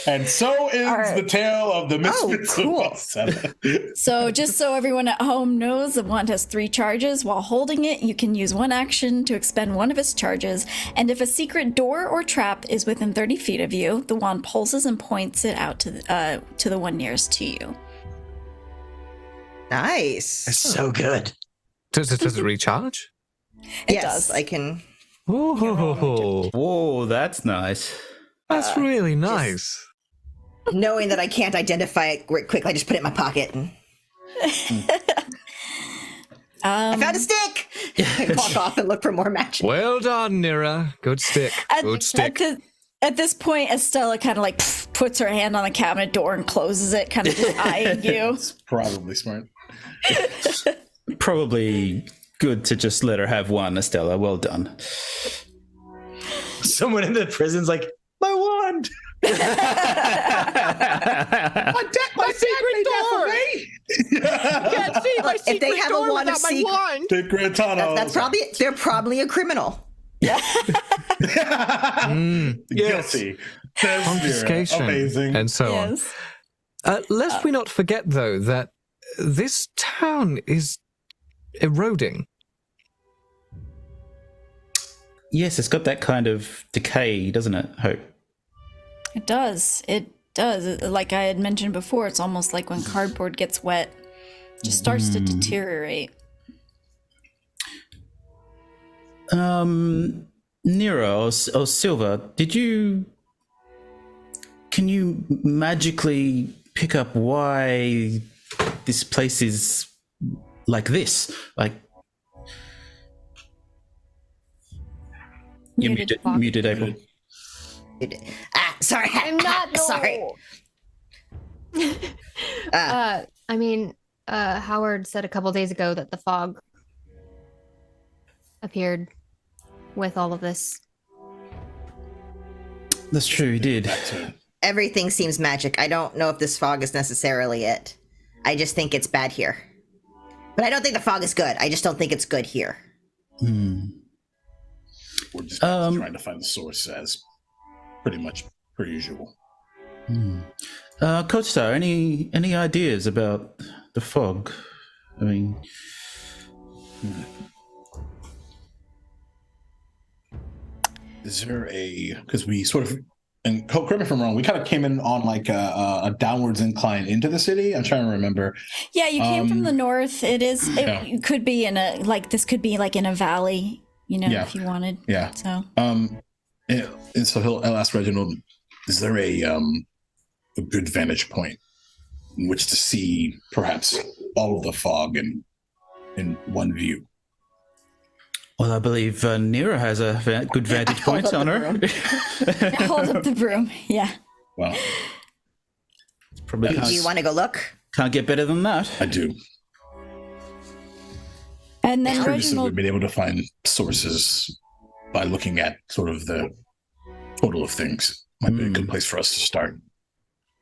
and so ends the tale of the Misfits. cool. Of Alseta. So just so everyone at home knows, the wand has 3 charges. While holding it, you can use one action to expend one of its charges. And if a secret door or trap is within 30 feet of you, the wand pulses and points it out to the one nearest to you. Nice. It's so good. Does it recharge? It does. I can. Oh, Whoa, that's nice. that's really nice. Knowing that I can't identify it quick, I just put it in my pocket. And... I found a stick! I walk off and look for more magic. Well done, Nira. Good stick. Good stick. At this point, Estella kind of like puts her hand on the cabinet door and closes it, kind of just eyeing you. It's probably smart. Probably good to just let her have one, Estella. Well done. Someone in the prison's like, my wand. My secret door. Can't see my secret If they have a door wand of without my secret- wand. The Gritano. They're probably a criminal. Guilty. Says Confiscation. Nira. Amazing. And so on. Lest we not forget, though, that this town is eroding. Yes, it's got that kind of decay, doesn't it, Hope? It does. It does. Like I had mentioned before, it's almost like when cardboard gets wet, it just starts to deteriorate. Nira or Silva, did you can you magically pick up why this place is like this? Like, you're muted, April. Sorry. I'm not. No. Sorry. I mean, Howard said a couple days ago that the fog appeared with all of this. That's true, he did. Everything seems magic. I don't know if this fog is necessarily it. I just think it's bad here. But I don't think the fog is good. I just don't think it's good here. We're just trying to find the source as pretty much per usual. Kotatar, any ideas about the fog? I mean, is there because we sort of, and correct me if I'm wrong, we kind of came in on like a downwards incline into the city. I'm trying to remember. Yeah, you came from the north. It could be in a, like, this could be like in a valley, if you wanted. Yeah. So. And so I'll ask Reginald, is there a good vantage point in which to see perhaps all of the fog in one view? well, I believe Nira has a good vantage point on her. Hold up the broom. Yeah. Well, Probably Do you want to go look? can't get better than that. I do. And then Previously, Reginald. we've been able to find sources by looking at sort of the total of things. Might be a good place for us to start.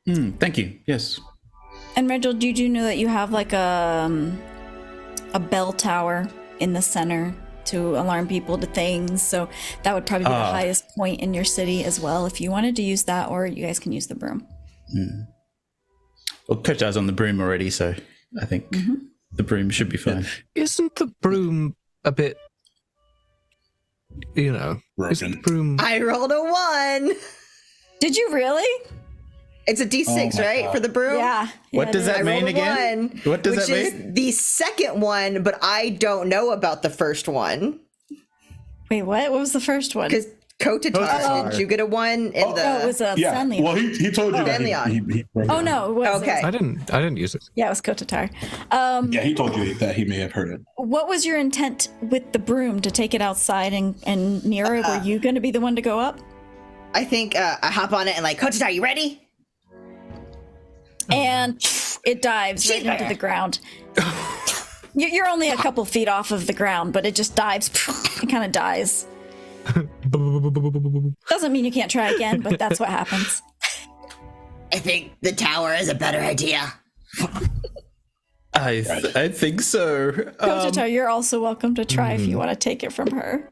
Thank you. Yes. And Reginald, you do know that you have like a bell tower in the center to alarm people to things. So that would probably be the highest point in your city as well, if you wanted to use that, or you guys can use the broom. Well, Kotatar's on the broom already, so I think the broom should be fine. Isn't the broom a bit, is the Broken. broom? I rolled a 1. Did you really? It's a D6, Oh my right? God. For the broom? Yeah. What Yeah, does it that is. mean rolled a again? 1, What does which that is mean? the second one, but I don't know about the first one. Wait, what? What was the first one? Because Kotatar, did you get a 1 in the... No, it was a Yeah. Sanlian. Well, he told you that he Oh no, it was. Okay. I didn't use it. Yeah, it was Kotatar. Yeah, he told you that he may have heard it. What was your intent with the broom, to take it outside and Nira, were you going to be the one to go up? I think I hop on it and like, Kotatar, you ready? And it dives right into the ground. You're only a couple feet off of the ground, but it just dives. It kind of dies. Doesn't mean you can't try again, but that's what happens. I think the tower is a better idea. I think so. Kotatar, you're also welcome to try if you want to take it from her.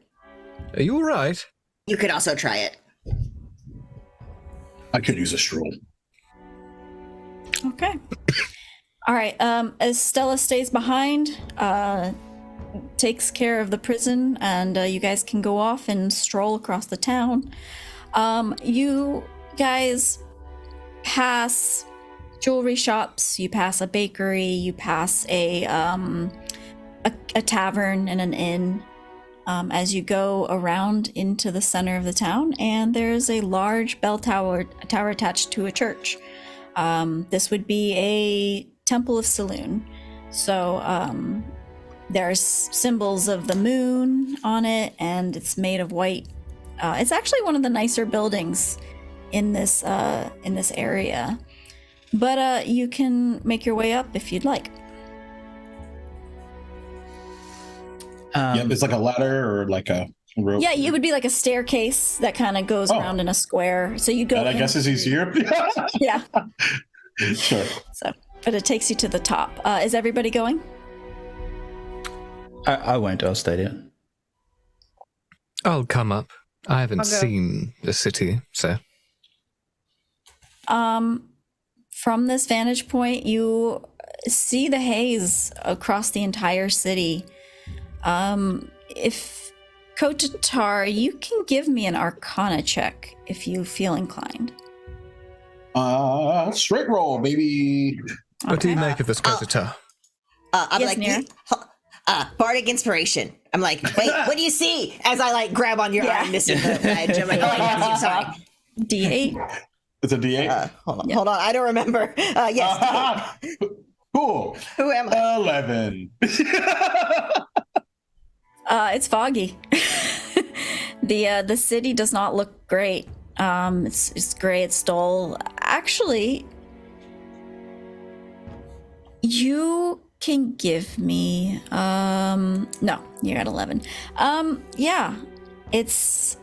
Are you all right? You could also try it. I could use a stroll. Okay. All right. As Stella stays behind, takes care of the prison, and you guys can go off and stroll across the town. You guys pass jewelry shops. You pass a bakery. You pass a tavern and an inn. As you go around into the center of the town, and there's a large bell tower attached to a church. This would be a temple of Saloon. So there's symbols of the moon on it, and it's made of white. It's actually one of the nicer buildings in this area. But you can make your way up if you'd like. It's like a ladder or like a rope. Yeah, it would be like a staircase that kind of goes around in a square. So you go. That I guess is easier. Yeah. Sure. So, but it takes you to the top. Is everybody going? I won't. I'll stay there. I'll come up. I haven't seen the city, so. From this vantage point, you see the haze across the entire city. If Kotatar, you can give me an Arcana check if you feel inclined. Straight roll, baby. What do you make of this, Kotatar? I'm Yes, like, Nira? Bardic Inspiration. I'm like, wait, what do you see? As I like grab on your arm, missing the edge. I'm like, oh, I see, sorry. D8. It's a D8. Hold on. I don't remember. Yes. Cool. Who am I? 11. It's foggy. The city does not look great. It's gray. It's dull. Actually, you can give me. No, you're at 11. Yeah, it's.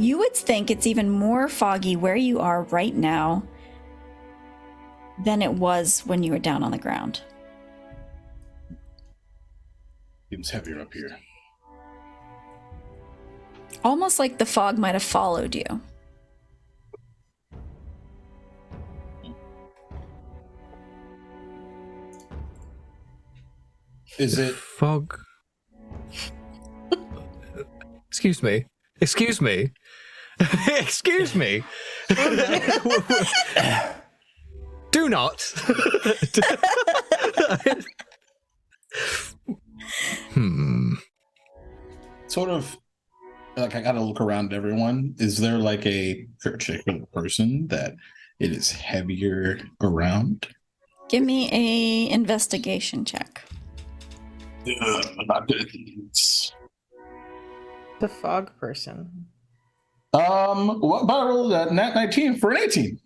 You would think it's even more foggy where you are right now than it was when you were down on the ground. Seems heavier up here. Almost like the fog might have followed you. Is it fog? Excuse me. Excuse me. Excuse me. Do not. sort of like I gotta look around everyone? Is there like a particular person that it is heavier around? Give me a investigation check. Not good. The fog person. What about I rolled a nat 19 for an 18?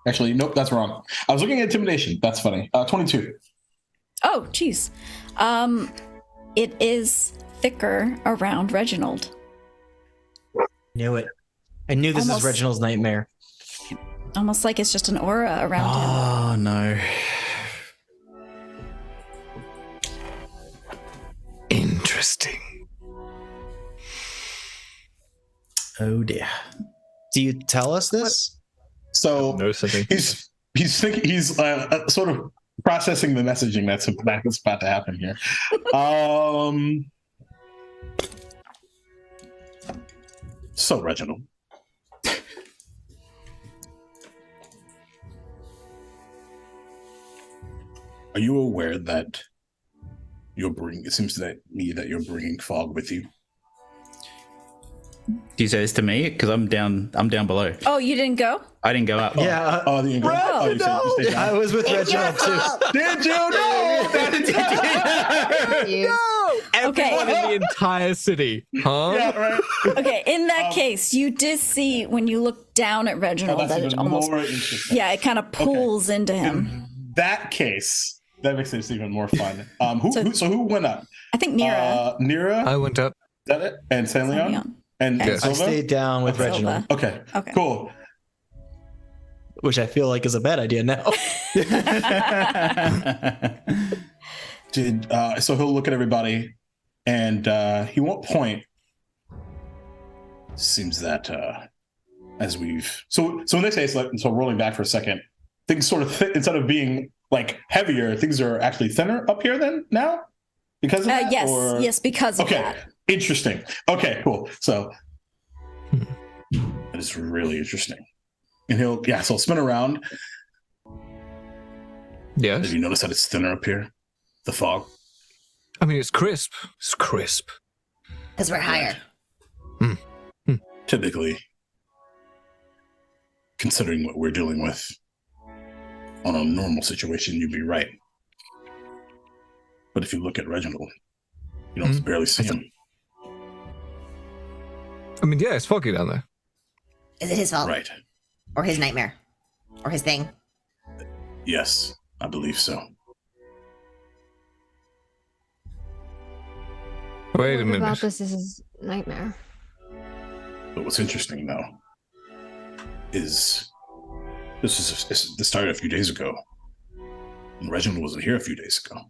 Actually, nope, that's wrong. I was looking at intimidation. That's funny. 22. Oh, geez. It is thicker around Reginald. Knew it. I knew this Almost. is Reginald's nightmare. Almost like it's just an aura around him. Oh no. Interesting. Oh dear. Do you tell us this? So Notice something. he's thinking he's sort of processing the messaging that's about to happen here. So Reginald, are you aware that you're bringing? It seems to me that you're bringing fog with you. Do you say this to me? Because I'm down below. Oh, you didn't go? I didn't go up. Yeah. Oh, you stayed I down. was with Reginald too. Did you know? Everyone in the entire city. Huh? Yeah, right. Okay, in that case, you did see when you look down at Reginald That's that it even almost, more interesting. yeah, it kind of pulls into him. In that case, that makes this even more fun. Who went up? I think Nira. Nira. I went up. Is that it? And San Leon? Leon. And Okay. I Silva? stayed down with Okay. Reginald, Silva. Okay. Cool. which I feel like is a bad idea now. So he'll look at everybody, and he won't point. Seems that as we've so in this case, like, so rolling back for a second, things sort of instead of being like heavier, things are actually thinner up here than now because of that? Yes, or? yes, because of Okay, that. interesting. Okay, cool. So that is really interesting. And he'll spin around. Yes. Have you noticed that it's thinner up here? The fog. I mean, it's crisp. It's crisp. Because we're higher. Typically, considering what we're dealing with on a normal situation, you'd be right. But if you look at Reginald, you don't barely see him. I mean, yeah, it's foggy down there. Is it his fault? Right. Or his nightmare? Or his thing? Yes, I believe so. Wait a What minute. about this is his nightmare. But what's interesting, though, is this started a few days ago. And Reginald wasn't here a few days ago.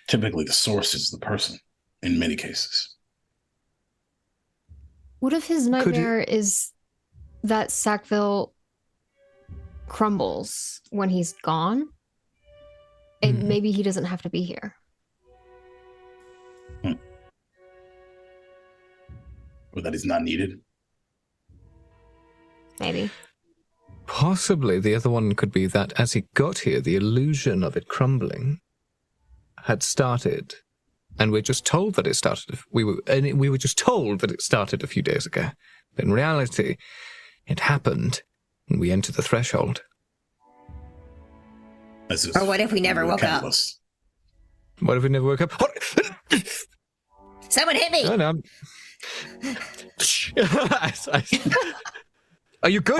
Typically, the source is the person in many cases. What if his nightmare is that Sackville crumbles when he's gone? And maybe he doesn't have to be here. Or that is not needed. Maybe. Possibly the other one could be that as he got here, the illusion of it crumbling had started and we're just told that it started. We were just told that it started a few days ago. But in reality, it happened when we entered the threshold. Or what if we never woke up? What if we never woke up? Someone hit me! No, no. Are you good?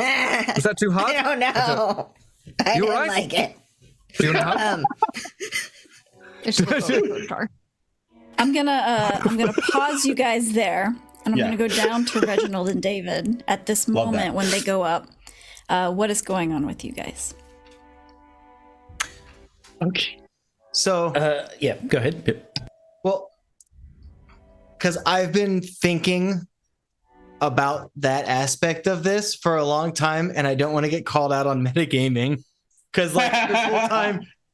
Was that too hard? I don't know. I You didn't alright? like it. Do you want to hug? It's just a little car. I'm gonna pause you guys there, and I'm gonna go down to Reginald and David at this Love moment that. when they go up. What is going on with you guys? Okay. So, Yeah, go ahead. Yep. well, because I've been thinking about that aspect of this for a long time, and I don't want to get called out on metagaming. Because like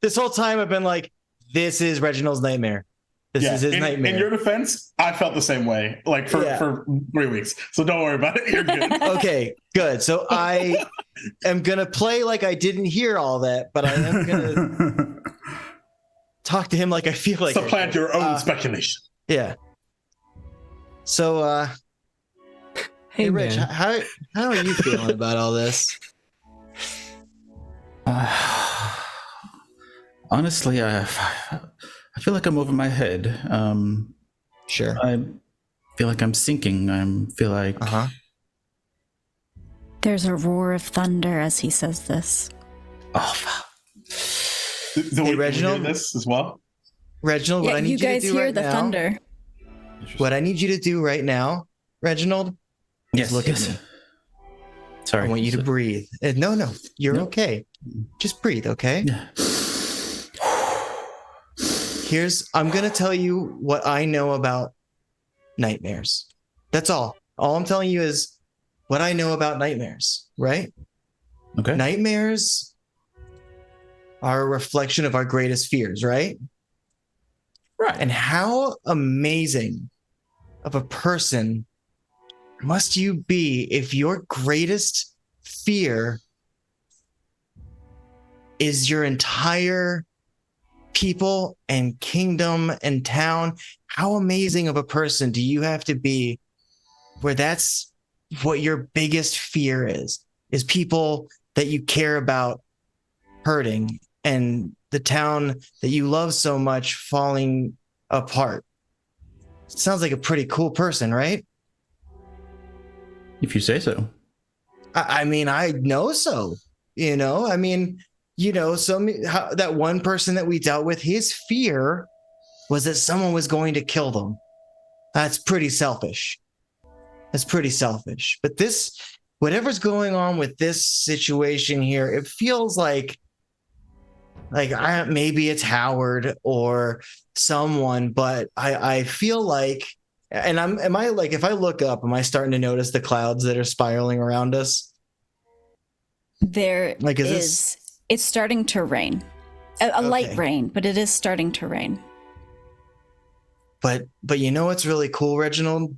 this whole time I've been like, this is Reginald's nightmare. This is his nightmare. In your defense, I felt the same way, like for 3 weeks. So don't worry about it. You're good. Okay, good. So I am gonna play like I didn't hear all that, but I am gonna talk to him like I feel like. Supplant your own speculation. Yeah. So, hey, Rich, man. how are you feeling about all this? Honestly, I feel like I'm over my head. Sure. I feel like I'm sinking. I feel like There's a roar of thunder as he says this. oh, fuck. Hey, Reginald? This as well. Reginald, what I Yeah, need you you to guys do hear right the now. thunder. What I need you to do right now, Reginald, Yes, look at me. Sorry. I want you to breathe. No, you're No. okay. Just breathe, okay? Yeah. I'm going to tell you what I know about nightmares. That's all. All I'm telling you is what I know about nightmares, right? Okay. Nightmares are a reflection of our greatest fears, right? Right. And how amazing of a person must you be if your greatest fear is your entire people and kingdom and town? How amazing of a person do you have to be where that's what your biggest fear is people that you care about hurting and the town that you love so much falling apart? Sounds like a pretty cool person, right? If you say so. I mean, I know so. That one person that we dealt with, his fear was that someone was going to kill them. That's pretty selfish. But whatever's going on with this situation here, it feels like maybe it's Howard or someone, but I feel like, and if I look up, am I starting to notice the clouds that are spiraling around us? There it's starting to rain. A light rain, but it is starting to rain. But you know what's really cool, Reginald?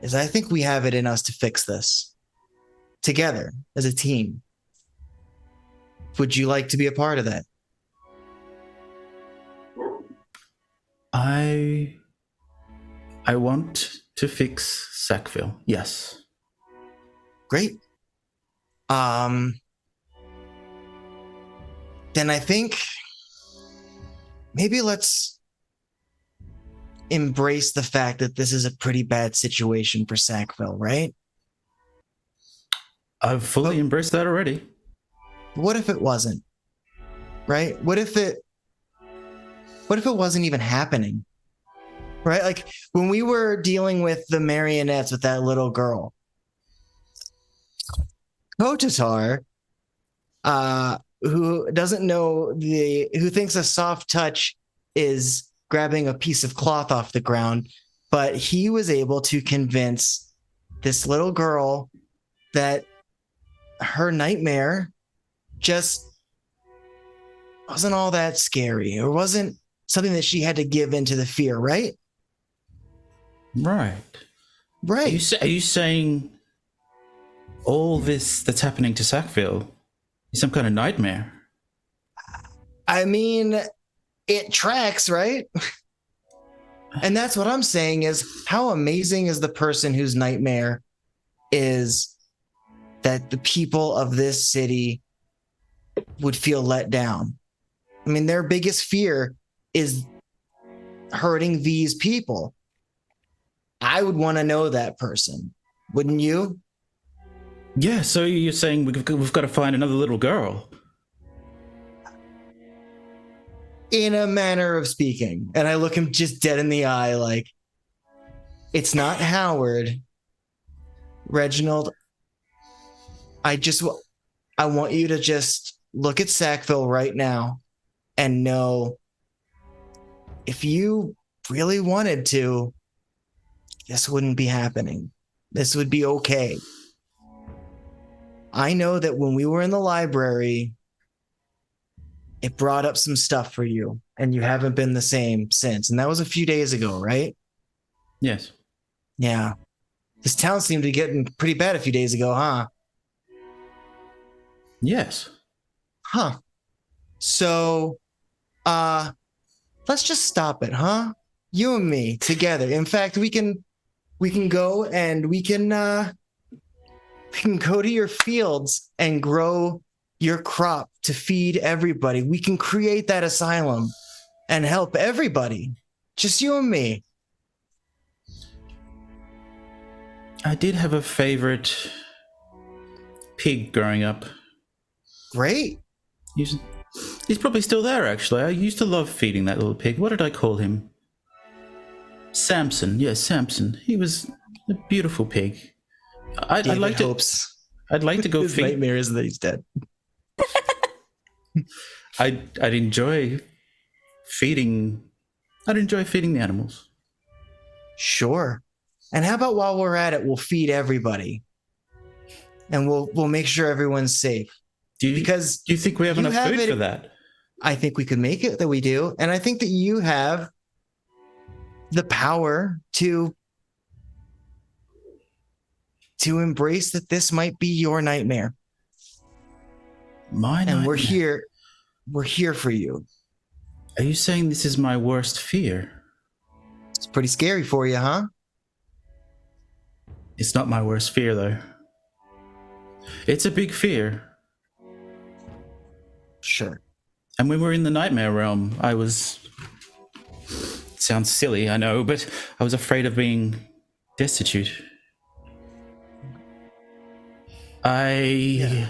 Is I think we have it in us to fix this together as a team. Would you like to be a part of that? I want to fix Sackville. Yes. Great. Then I think maybe let's embrace the fact that this is a pretty bad situation for Sackville, right? I've fully embraced that already. What if it wasn't? Right? What if it wasn't even happening? Right? Like when we were dealing with the marionettes with that little girl, Kotatar, who doesn't know who thinks a soft touch is grabbing a piece of cloth off the ground, but he was able to convince this little girl that her nightmare just wasn't all that scary, or wasn't something that she had to give into the fear, right? Right. Right. Are you saying all this that's happening to Sackville is some kind of nightmare? I mean, it tracks, right? And that's what I'm saying is how amazing is the person whose nightmare is that the people of this city would feel let down. I mean, their biggest fear is hurting these people. I would want to know that person, wouldn't you? Yeah, so you're saying we've got to find another little girl? In a manner of speaking. And I look him just dead in the eye like, it's not Howard. Reginald, I want you to just look at Sackville right now and know if you really wanted to, this wouldn't be happening. This would be okay. I know that when we were in the library, it brought up some stuff for you, and you haven't been the same since. And that was a few days ago, right? Yes. Yeah. This town seemed to be getting pretty bad a few days ago, huh? Yes. Huh. So, let's just stop it, huh? You and me together. In fact, we can go and we can go to your fields and grow your crop to feed everybody. We can create that asylum and help everybody. Just you and me. I did have a favorite pig growing up. Great. He's probably still there, actually. I used to love feeding that little pig. What did I call him? Samson. Yes, Samson. He was a beautiful pig. I'd like to go His feed. nightmare is that he's dead. I'd enjoy feeding. I'd enjoy feeding the animals. Sure. And how about while we're at it, we'll feed everybody, and we'll make sure everyone's safe. Do you think we have enough food for that? I think we could make it that we do, and I think that you have the power to embrace that this might be your nightmare. My nightmare. And we're here for you. Are you saying this is my worst fear? It's pretty scary for you, huh? It's not my worst fear, though. It's a big fear. Sure. And when we're in the nightmare realm, I was... It sounds silly, I know, but I was afraid of being destitute. I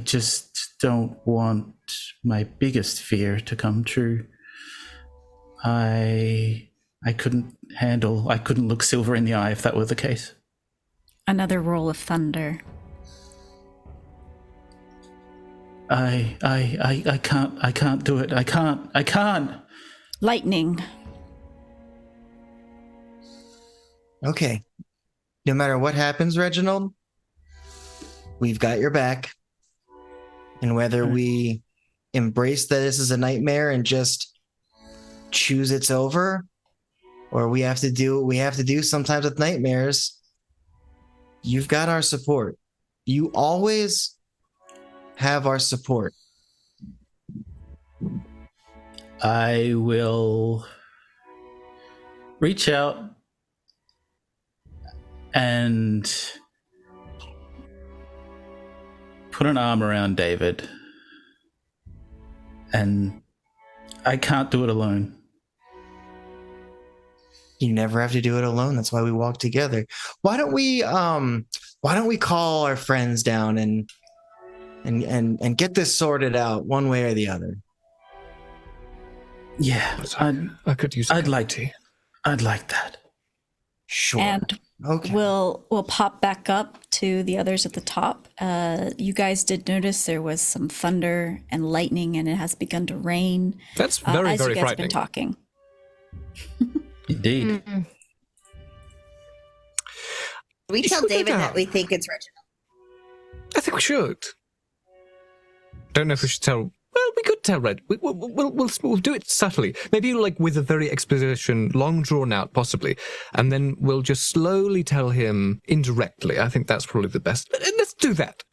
just don't want my biggest fear to come true. I couldn't look Silva in the eye if that were the case. Another roll of thunder. I can't do it. I can't. Lightning. Okay. No matter what happens, Reginald, we've got your back. And whether we embrace that this is a nightmare and just choose it's over, or we have to do what we have to do sometimes with nightmares, you've got our support. You always have our support. I will reach out and put an arm around David. And I can't do it alone. You never have to do it alone. That's why we walk together. Why don't we call our friends down and get this sorted out one way or the other? Yeah, I could use. I'd like that. Sure. And okay. we'll pop back up to the others at the top. You guys did notice there was some thunder and lightning, and it has begun to rain. That's very, as very you guys have frightening. been talking. Indeed. We tell should David go that down. we think it's Reginald. I think we should. Don't know if we should tell. Well, we could tell Red. We'll do it subtly. Maybe like with a very exposition, long drawn out, possibly, and then we'll just slowly tell him indirectly. I think that's probably the best. Let's do that.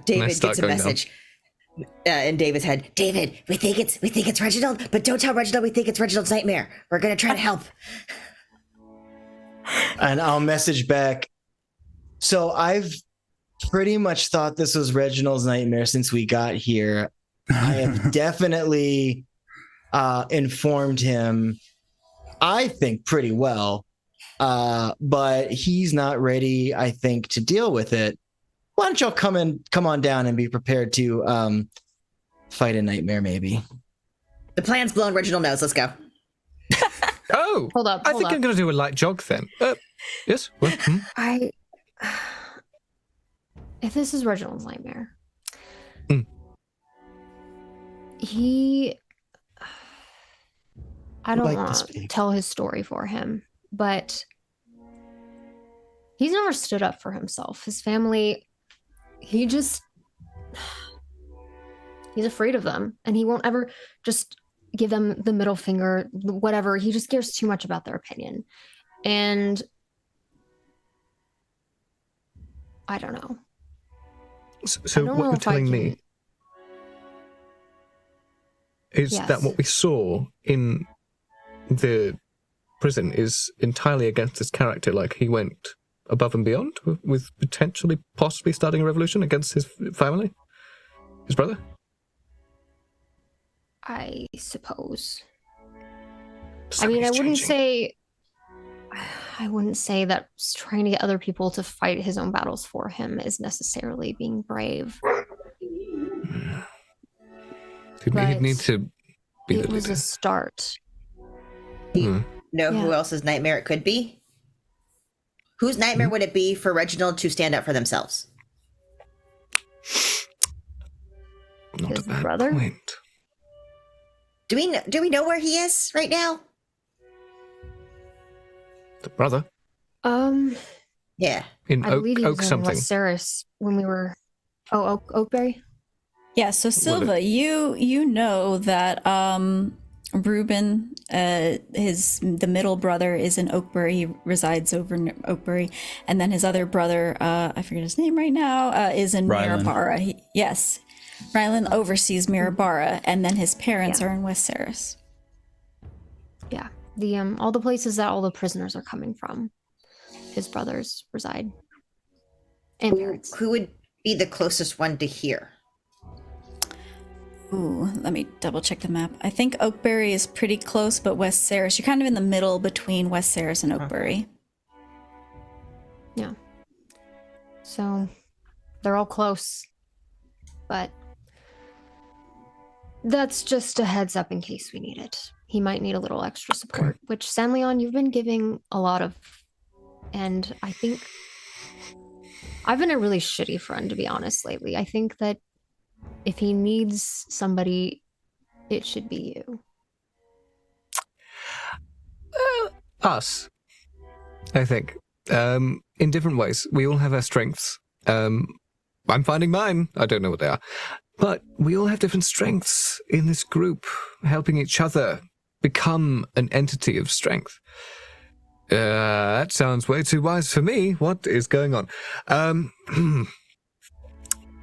David start gets a going message. in David's head, David, we think it's Reginald, but don't tell Reginald we think it's Reginald's nightmare. We're gonna try to help. And I'll message back. So I've pretty much thought this was Reginald's nightmare since we got here. I have definitely informed him, I think, pretty well. But he's not ready, I think, to deal with it. Why don't y'all come on down and be prepared to fight a nightmare, maybe? The plan's blown. Reginald knows. Let's go. Oh, Hold up. I think I'm going to do a light jog then. Yes? What? If this is Reginald's nightmare, Mm. I don't Like to want to speak. tell his story for him, but he's never stood up for himself. His family, he's afraid of them, and he won't ever just give them the middle finger, whatever. He just cares too much about their opinion. And I don't know. So I don't what know you're if I telling can- me is that Yes. what we saw in the prison is entirely against his character. Like, he went above and beyond with potentially, possibly starting a revolution against his family, his brother. I suppose. I Something's mean, I wouldn't changing. say that trying to get other people to fight his own battles for him is necessarily being brave. He'd but need to be It the was leader. a start. Know who Yeah. else's nightmare it could be? Whose nightmare would it be for Reginald to stand up for themselves? Not His a bad brother? point. Do we know where he is right now? The brother Yeah. in I believe he Oak was in something. West Ceres when we were. Oh, Oakberry. Yeah, so Silva, you know that Reuben, the middle brother, is in Oakbury. He resides over in Oakbury, and then his other brother, I forget his name right now, is in Rylan. Mirabara. Yes, Rylan oversees Mirabara, and then his parents are in West Ceres. Yeah, the all the places that all the prisoners are coming from, his brothers reside. And parents. Who would be the closest one to here? Ooh, let me double check the map. I think Oakbury is pretty close, but West Ceres, you're kind of in the middle between West Ceres and Oakbury. Yeah. So they're all close, but that's just a heads up in case we need it. He might need a little extra support, which Sanleon, you've been giving a lot of, and I think I've been a really shitty friend, to be honest, lately. I think that if he needs somebody, it should be you. Us, I think. In different ways. We all have our strengths. I'm finding mine. I don't know what they are. But we all have different strengths in this group, helping each other become an entity of strength. That sounds way too wise for me. What is going on?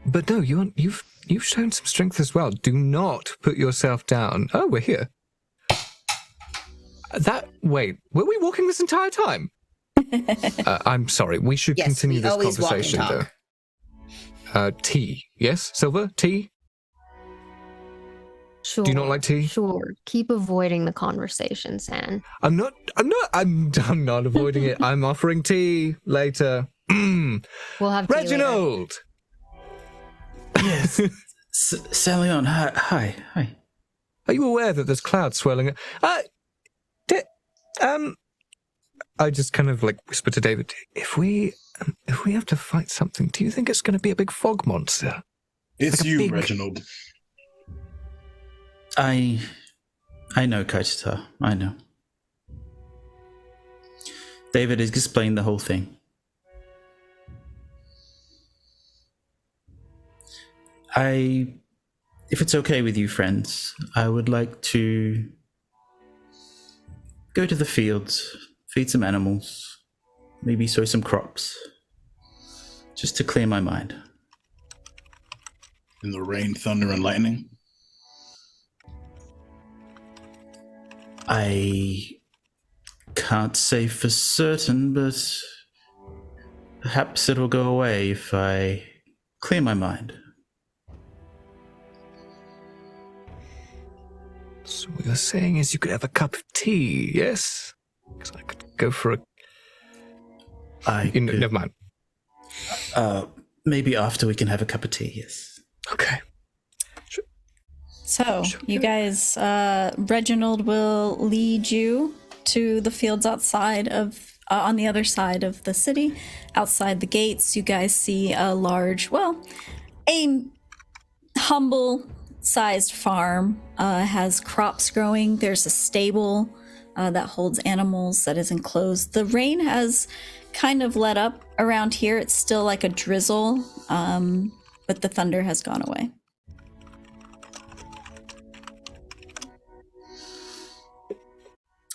But no, you've shown some strength as well. Do not put yourself down. Oh, we're here. Wait, were we walking this entire time? I'm sorry. We should Yes, continue we this always walk and conversation, talk. though. Tea. Yes, Silva? Tea? Sure. Do you not like tea? Sure. Keep avoiding the conversation, San. I'm not avoiding it. I'm offering tea later. We'll have tea later. Reginald! Yes. Sanleon, hi. Are you aware that there's clouds swirling? I just kind of like whisper to David, if we have to fight something, do you think it's going to be a big fog monster? It's Like a you, big- Reginald. I know, Kotatar. I know. David has explained the whole thing. If it's okay with you, friends, I would like to go to the fields, feed some animals, maybe sow some crops, just to clear my mind. in the rain, thunder, and lightning? I can't say for certain, but perhaps it'll go away if I clear my mind. So what you're saying is you could have a cup of tea, yes? Because I could go for a... never mind. Maybe after we can have a cup of tea, yes. Okay. So, you guys, Reginald will lead you to the fields outside of, on the other side of the city. Outside the gates, you guys see a large, well, a humble-sized farm. Has crops growing. There's a stable that holds animals that is enclosed. The rain has kind of let up around here. It's still like a drizzle, but the thunder has gone away.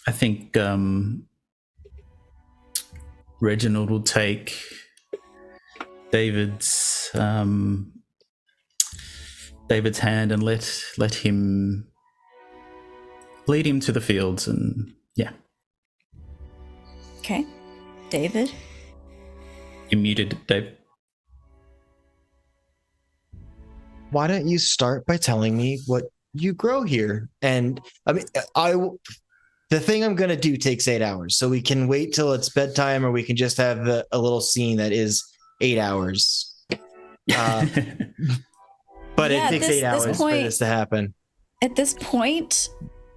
I think Reginald will take David's hand and let him lead him to the fields, and yeah. Okay. David? You muted, Dave. Why don't you start by telling me what you grow here? And I mean, the thing I'm going to do takes 8 hours, so we can wait till it's bedtime, or we can just have a little scene that is 8 hours. But Yeah, it takes this 8 hours for this to happen. At this point,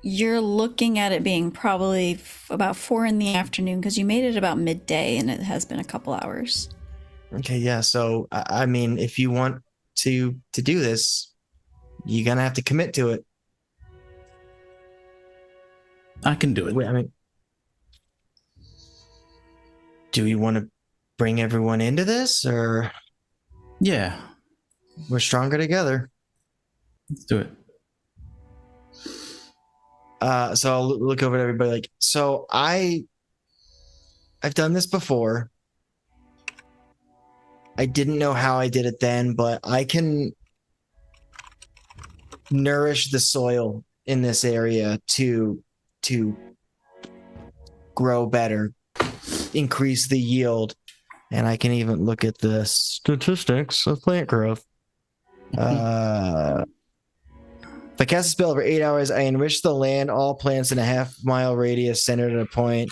you're looking at it being probably about 4 in the afternoon, because you made it about midday and it has been a couple hours. Okay, yeah. So I mean, if you want to do this, you're gonna have to commit to it. I can do it. I mean, do you want to bring everyone into this, or Yeah, we're stronger together? let's do it. So I'll look over at everybody like, so I've done this before. I didn't know how I did it then, but I can nourish the soil in this area to grow better, increase the yield, and I can even look at the statistics of plant growth. If I cast a spell over 8 hours, I enrich the land, all plants in a half-mile radius centered at a point,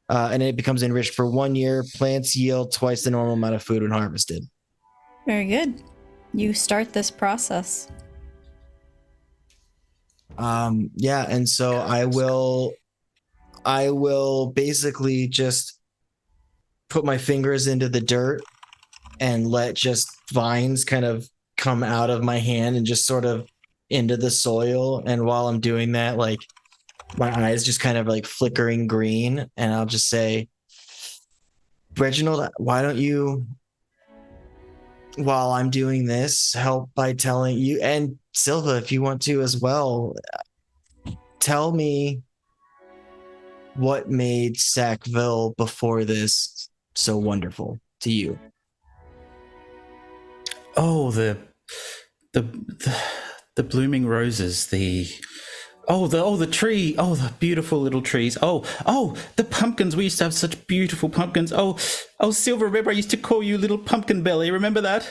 and it becomes enriched for 1 year. Plants yield twice the normal amount of food when harvested. Very good. You start this process. Yeah, and so I will basically just put my fingers into the dirt and let just vines kind of come out of my hand and just sort of into the soil. And while I'm doing that, like, my eyes just kind of like flickering green, and I'll just say, Reginald, why don't you, while I'm doing this, help by telling you, and Silva, if you want to as well, tell me what made Sackville before this so wonderful to you. Oh, the blooming roses, the tree, the beautiful little trees. The pumpkins. We used to have such beautiful pumpkins. Oh, Silva, remember I used to call you Little Pumpkin Belly. Remember that?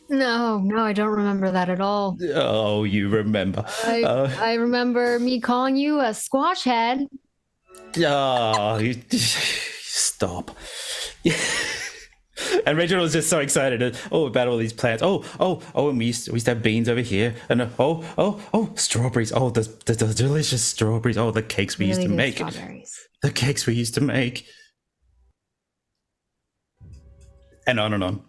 No, I don't remember that at all. Oh, you remember. I remember me calling you a squash head. Oh, stop. And Reginald was just so excited about all these plants. And we used to have beans over here. And strawberries. Oh, the delicious strawberries. Oh, the cakes we used to make. Strawberries. The cakes we used to make. And on and on.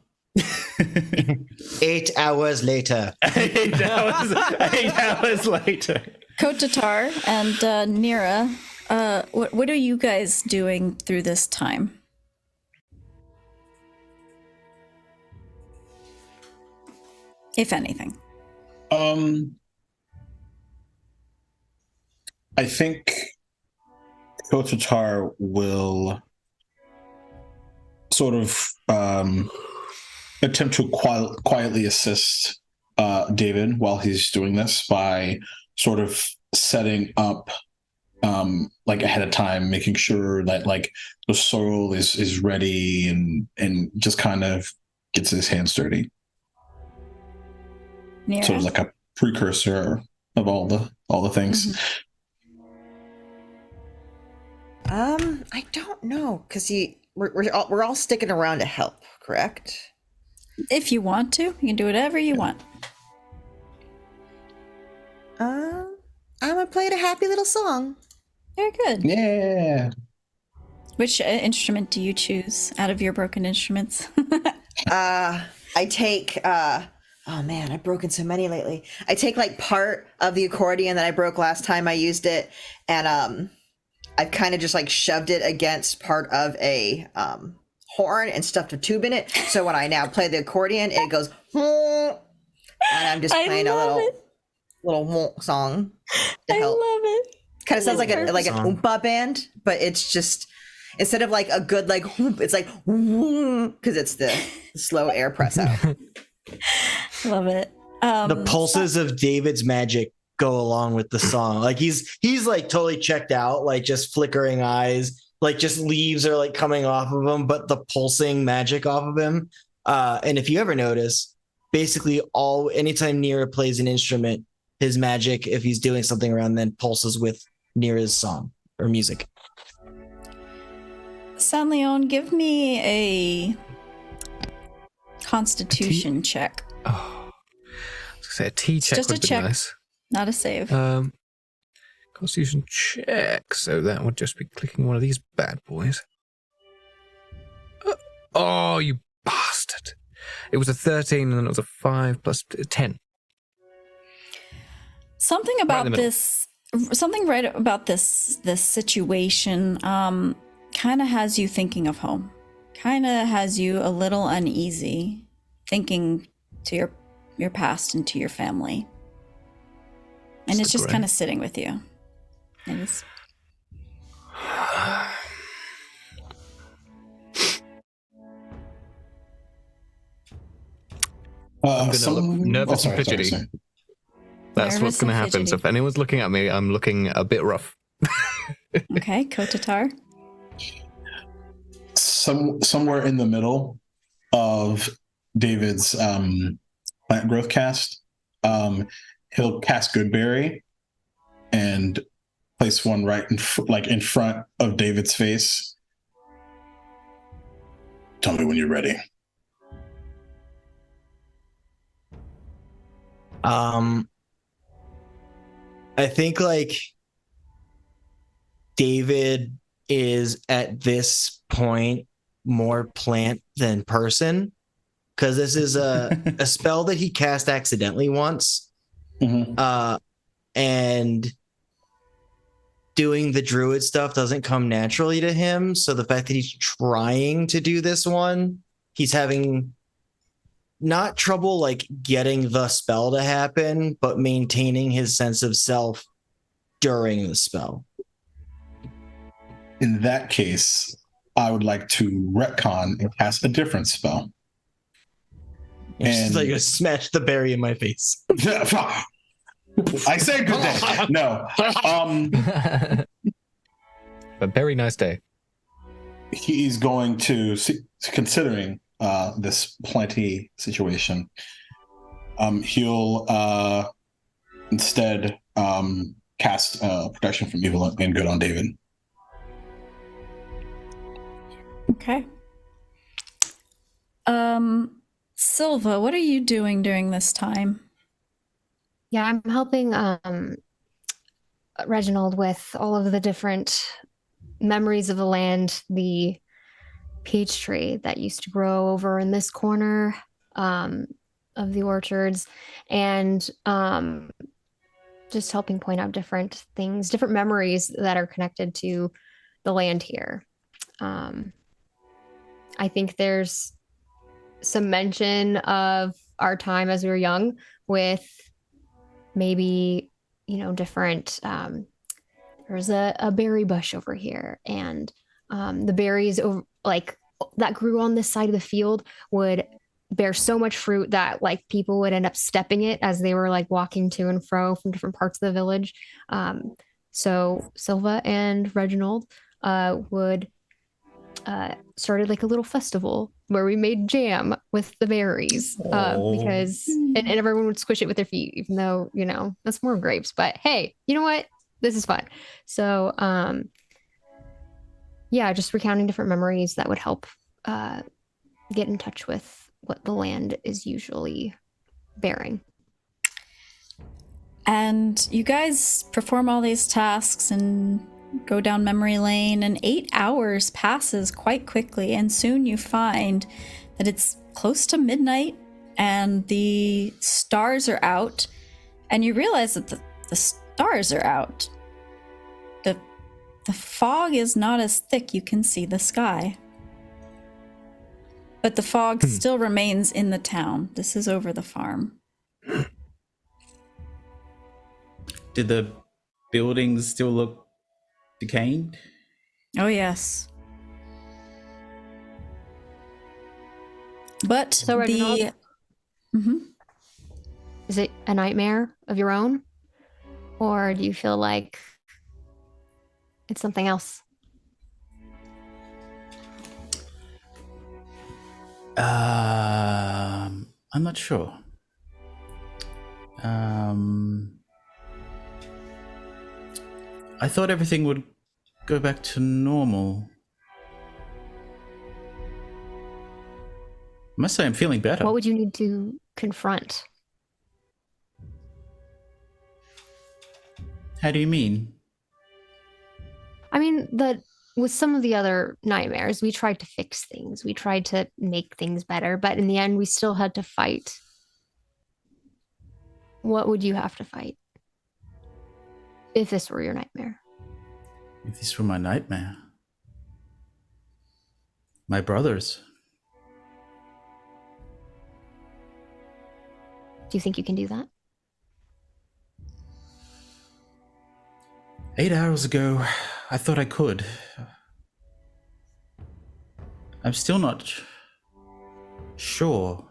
8 hours later. 8 hours later. Kotatar and Nira, what are you guys doing through this time? If anything. I think Kotatar will sort of attempt to quietly assist David while he's doing this by sort of setting up like ahead of time, making sure that like the soil is ready and just kind of gets his hands dirty. Nira. So it's like a precursor of all the things. I don't know because we're all sticking around to help, correct? If you want to, you can do whatever you want. I'm gonna play a happy little song. Very good. Yeah. Which instrument do you choose out of your broken instruments? I take oh man, I've broken so many lately. I take like part of the accordion that I broke last time I used it, and I've kind of just like shoved it against part of a horn and stuffed a tube in it. So when I now play the accordion, it goes, and I'm just playing a little song to help. I love it. Kind of sounds like an oompa band, but it's just instead of like a good like whoop, it's like because it's the slow air press out. Love it. The pulses of David's magic go along with the song. Like he's like totally checked out, like just flickering eyes, like just leaves are like coming off of him, but the pulsing magic off of him. And if you ever notice, basically anytime Nira plays an instrument, his magic, if he's doing something around then, pulses with Nira's song or music. San Leon, give me a Constitution check. Oh, I was gonna say a T check Just a would be check. nice. Not a save. Constitution check. So that would just be clicking one of these bad boys. Oh, you bastard! It was a 13, and then it was a 5 plus 10. Something about this situation kind of has you thinking of home. Kind of has you a little uneasy, thinking to your past and to your family. And it's just kind of sitting with you. And it's... I'm gonna look nervous and fidgety. Sorry. That's Nervous what's going to and happen. So fidgety. if anyone's looking at me, I'm looking a bit rough. Okay, Kotatar. Somewhere in the middle of David's plant growth cast, he'll cast Goodberry and place one right in front of David's face. Tell me when you're ready. I think like David is at this point more plant than person because this is a spell that he cast accidentally once. And doing the druid stuff doesn't come naturally to him. So the fact that he's trying to do this one, he's having not trouble like getting the spell to happen, but maintaining his sense of self during the spell. In that case, I would like to retcon and cast a different spell. She's like, smash the berry in my face. I say good day. No. A very nice day. He's going to, considering this plenty situation, he'll instead cast protection from evil and good on David. Okay. Silva, what are you doing during this time? Yeah, I'm helping Reginald with all of the different memories of the land, the peach tree that used to grow over in this corner of the orchards, and just helping point out different things, different memories that are connected to the land here. I think there's some mention of our time as we were young with maybe, different, there's a berry bush over here, and the berries over, like that grew on this side of the field would bear so much fruit that like people would end up stepping it as they were like walking to and fro from different parts of the village. So Silva and Reginald would started like a little festival where we made jam with the berries because and everyone would squish it with their feet, even though, you know, that's more grapes. But hey, you know what? This is fun. So yeah, just recounting different memories that would help get in touch with what the land is usually bearing. And you guys perform all these tasks and go down memory lane, and 8 hours passes quite quickly, and soon you find that it's close to midnight and the stars are out, and you realize that the stars are out. The fog is not as thick. You can see the sky. But the fog still remains in the town. This is over the farm. Did the buildings still look decayed? Oh, yes. But So, Reginald, is it a nightmare of your own? Or do you feel like it's something else? I'm not sure. I thought everything would go back to normal. I must say I'm feeling better. What would you need to confront? How do you mean? I mean, with some of the other nightmares, we tried to fix things. We tried to make things better, but in the end, we still had to fight. What would you have to fight if this were your nightmare? If this were my nightmare. My brothers. Do you think you can do that? 8 hours ago, I thought I could. I'm still not sure.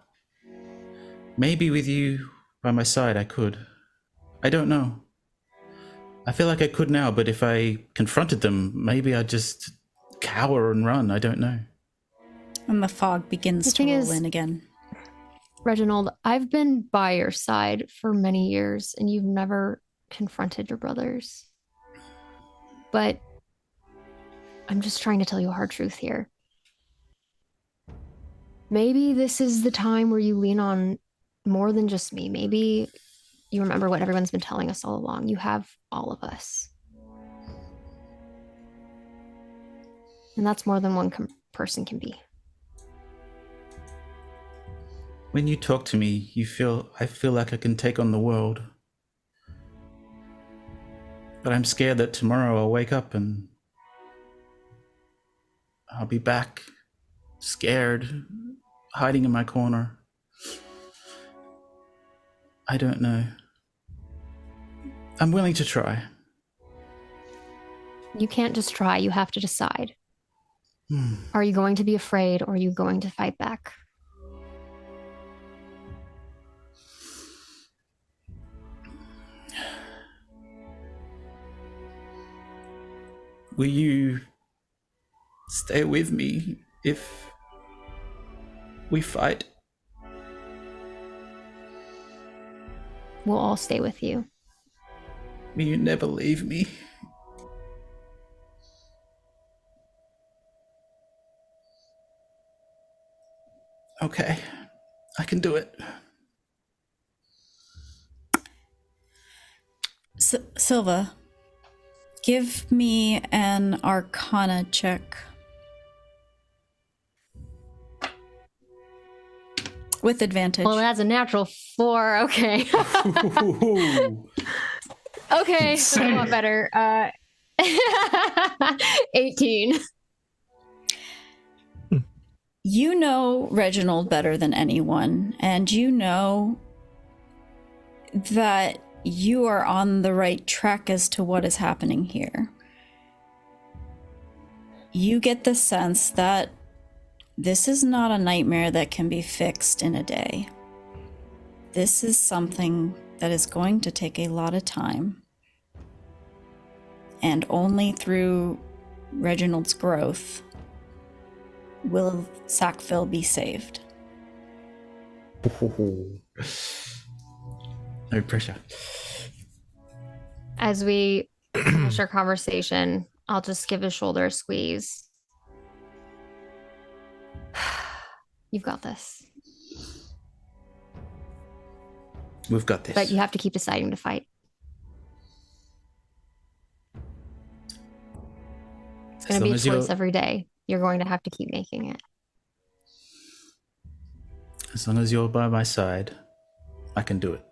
Maybe with you by my side, I could. I don't know. I feel like I could now, but if I confronted them, maybe I'd just cower and run. I don't know. And the fog begins to roll in again. Reginald, I've been by your side for many years, and you've never confronted your brothers. But I'm just trying to tell you a hard truth here. Maybe this is the time where you lean on more than just me. Maybe you remember what everyone's been telling us all along. You have all of us. And that's more than one person can be. When you talk to me, I feel like I can take on the world. But I'm scared that tomorrow I'll wake up and I'll be back, scared, hiding in my corner. I don't know. I'm willing to try. You can't just try, you have to decide. Are you going to be afraid, or are you going to fight back? Will you stay with me if we fight? We'll all stay with you. Will you never leave me? Okay, I can do it. Silva, give me an Arcana check. With advantage. Well, that's a natural 4. Okay. Okay, that's a lot better. 18. You know Reginald better than anyone, and you know that you are on the right track as to what is happening here. You get the sense that This is not a nightmare that can be fixed in a day. This is something that is going to take a lot of time. And only through Reginald's growth will Sackville be saved. No pressure. As we finish our conversation, I'll just give his shoulder a squeeze. You've got this. We've got this. But you have to keep deciding to fight. It's going to be a choice every day. You're going to have to keep making it. As long as you're by my side, I can do it.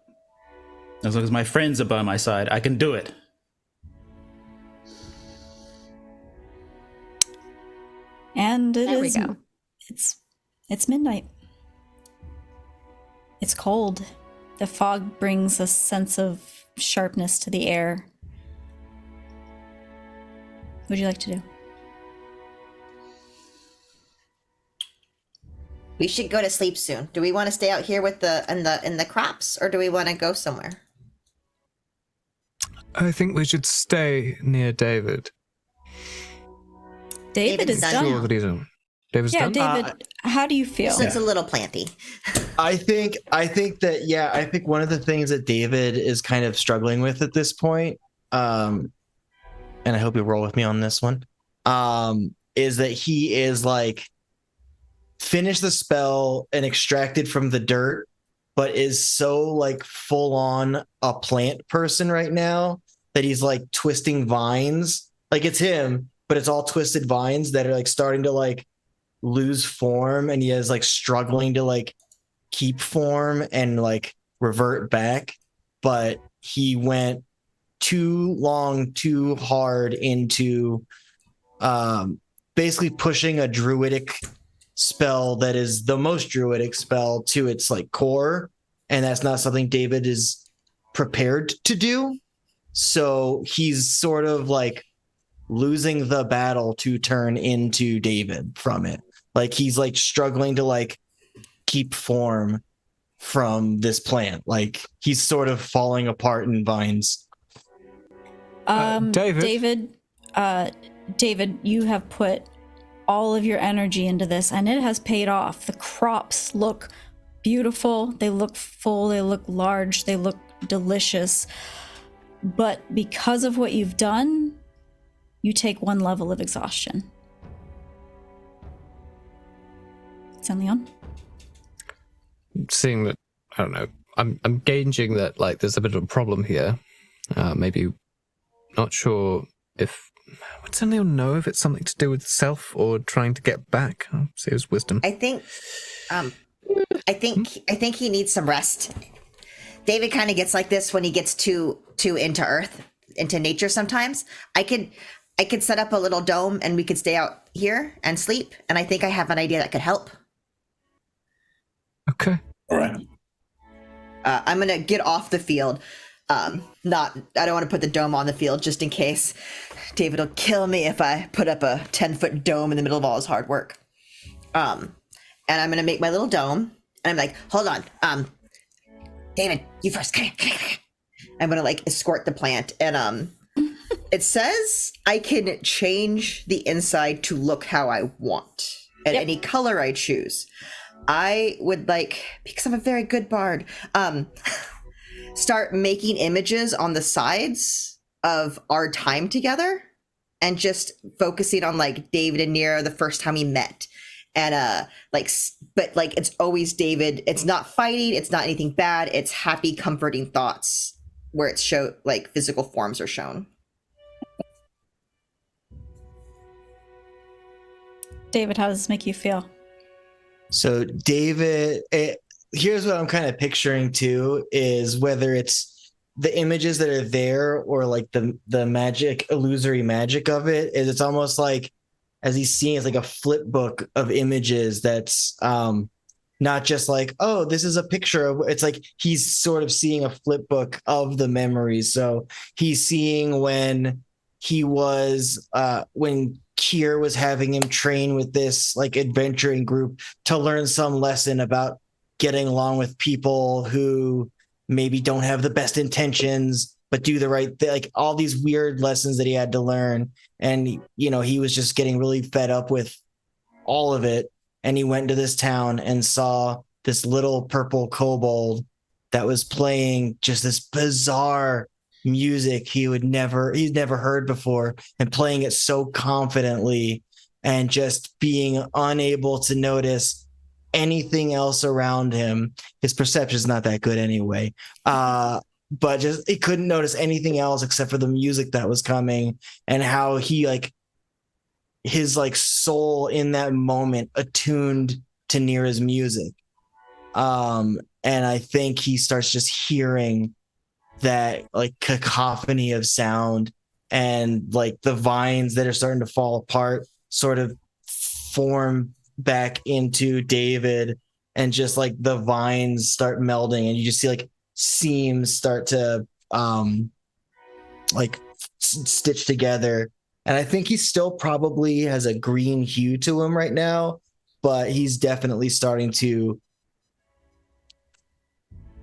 As long as my friends are by my side, I can do it. And There we go. It's midnight. It's cold. The fog brings a sense of sharpness to the air. What would you like to do? We should go to sleep soon. Do we want to stay out here with in the crops, or do we want to go somewhere? I think we should stay near David. David is David's done. Sure that he's done. David's Yeah, done? David, how do you feel? So it's a little planty. I think that one of the things that David is kind of struggling with at this point, and I hope you roll with me on this one, is that he is like finished the spell and extracted from the dirt, but is so like full on a plant person right now that he's like twisting vines. Like it's him, but it's all twisted vines that are like starting to like lose form, and he is like struggling to like keep form and like revert back. But he went too long, too hard into basically pushing a druidic spell that is the most druidic spell to its like core, and that's not something David is prepared to do. So he's sort of like losing the battle to turn into David from it. Like he's like struggling to like keep form from this plant. Like he's sort of falling apart in vines. David, you have put all of your energy into this, and it has paid off. The crops look beautiful. They look full. They look large. They look delicious. But because of what you've done, you take one level of exhaustion. Leon? Seeing that, I don't know, I'm gauging that like there's a bit of a problem here. Maybe not sure if would Leon know if it's something to do with self or trying to get back. I'll see his wisdom. I think he needs some rest. David kind of gets like this when he gets too into earth, into nature sometimes. I could set up a little dome and we could stay out here and sleep, and I think I have an idea that could help. Okay. All right. I'm gonna get off the field. I don't want to put the dome on the field just in case David will kill me if I put up a 10-foot dome in the middle of all his hard work. And I'm gonna make my little dome, and I'm like, hold on, David, you first. Come here. I'm gonna like escort the plant, and it says I can change the inside to look how I want, and any color I choose. I would like, because I'm a very good bard, start making images on the sides of our time together and just focusing on like David and Nira the first time we met. And but it's always David. It's not fighting. It's not anything bad. It's happy, comforting thoughts where it's like physical forms are shown. David, how does this make you feel? So David, here's what I'm kind of picturing too, is whether it's the images that are there or like the magic, illusory magic of it, is it's almost like as he's seeing, it's like a flip book of images that's not just like, oh, this is a picture of, it's like he's sort of seeing a flip book of the memories. So he's seeing when he was when Kier was having him train with this like adventuring group to learn some lesson about getting along with people who maybe don't have the best intentions but do the right thing, like all these weird lessons that he had to learn. And he was just getting really fed up with all of it, and he went to this town and saw this little purple kobold that was playing just this bizarre music he'd never heard before, and playing it so confidently, and just being unable to notice anything else around him. His perception's not that good anyway, but just he couldn't notice anything else except for the music that was coming, and how he his soul in that moment attuned to Nira's music. And I think he starts just hearing that cacophony of sound, and the vines that are starting to fall apart sort of form back into David, and just the vines start melding, and you just see seams start to stitch together. And I think he still probably has a green hue to him right now, but he's definitely starting to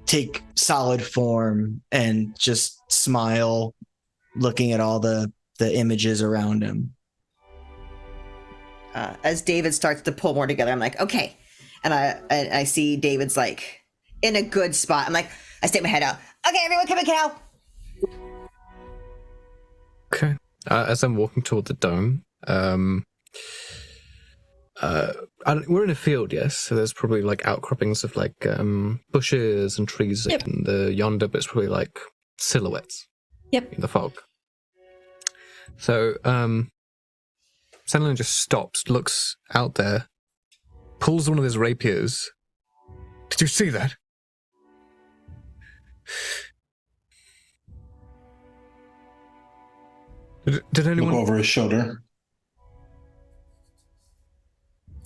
take solid form and just smile, looking at all the images around him. As David starts to pull more together, I'm like, okay. And I see David's in a good spot. I'm like, I stick my head out. Okay, everyone come and cow. Okay. As I'm walking toward the dome, we're in a field, yes. So there's probably outcroppings of bushes and trees in the yonder, but it's probably silhouettes. Yep. In the fog. So Senlin just stops, looks out there, pulls one of his rapiers. Did you see that? Did anyone look over his shoulder?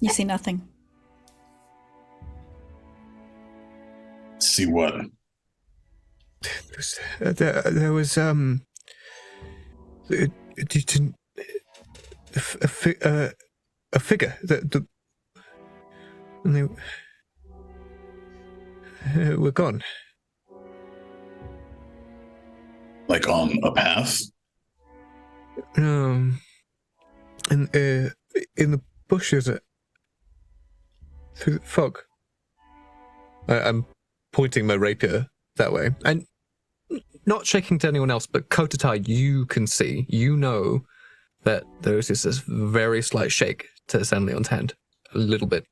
You see nothing. See what? There was a figure that and they were gone. On a path? In the bushes through the fog. I'm pointing my rapier that way, and not shaking to anyone else, but Kotatar, you can see, that there is this very slight shake to Sanleon's hand, a little bit.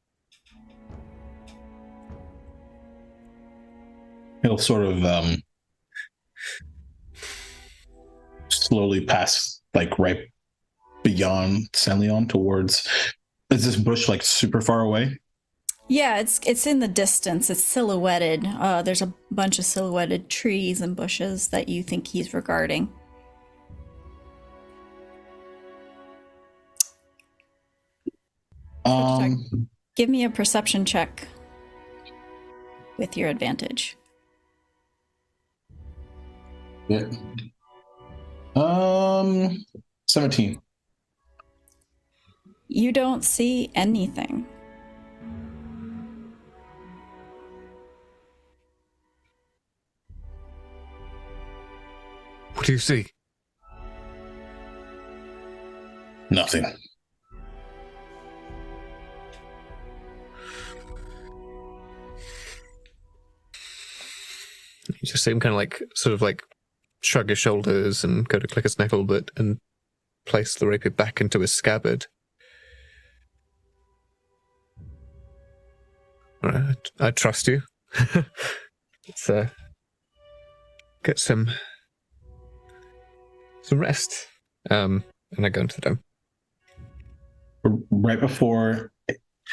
He'll sort of slowly pass right beyond Sanleon towards. Is this bush super far away? Yeah, it's in the distance. It's silhouetted. There's a bunch of silhouetted trees and bushes that you think he's regarding. Give me a perception check with your advantage. Yeah. 17. You don't see anything. What do you see? Nothing. You just see him kind of shrug his shoulders and go to click his neck a little bit and place the rapier back into his scabbard. All right, I trust you. Let's get some rest. And I go into the dome. Right before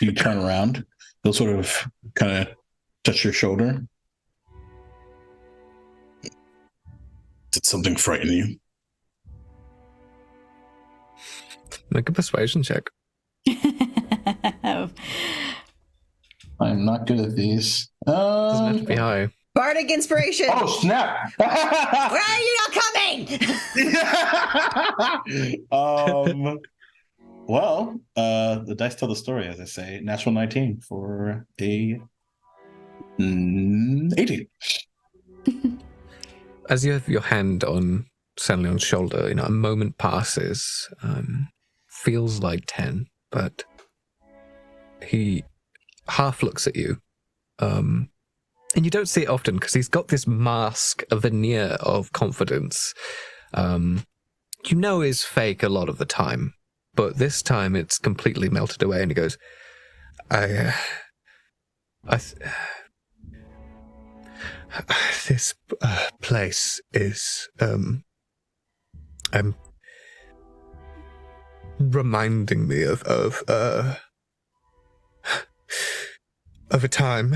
you turn around, they'll sort of kind of touch your shoulder. Did something frighten you? Make a persuasion check. I'm not good at these. Doesn't have to be high. Bardic inspiration. Oh, snap. Where are you not coming? Well, the dice tell the story, as I say. Natural 19 for a 18. As you have your hand on suddenly on shoulder, a moment passes. Feels like 10, but he half looks at you. And you don't see it often because he's got this mask, a veneer of confidence. Is fake a lot of the time, but this time it's completely melted away, and he goes, this place is, reminding me of a time,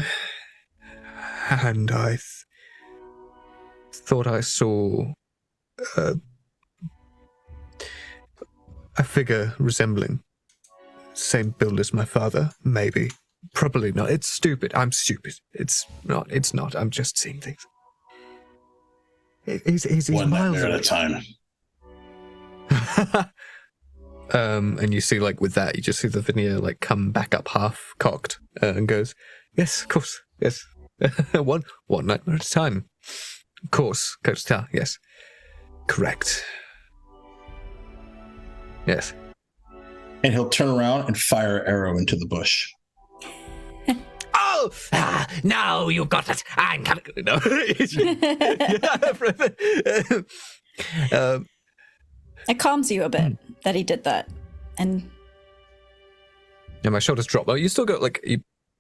and I thought I saw a figure resembling same build as my father, maybe. Probably not. It's stupid. I'm stupid. It's not. I'm just seeing things. He's One miles nightmare away. at a time. And you see, with that, you just see the veneer, come back up half cocked and goes, yes, of course, yes. one nightmare at a time. Of course, Kotatar, yes. Correct. Yes. And he'll turn around and fire an arrow into the bush. Oh, now you got it. I'm coming. No. It calms you a bit that he did that. And my shoulders drop. You still got I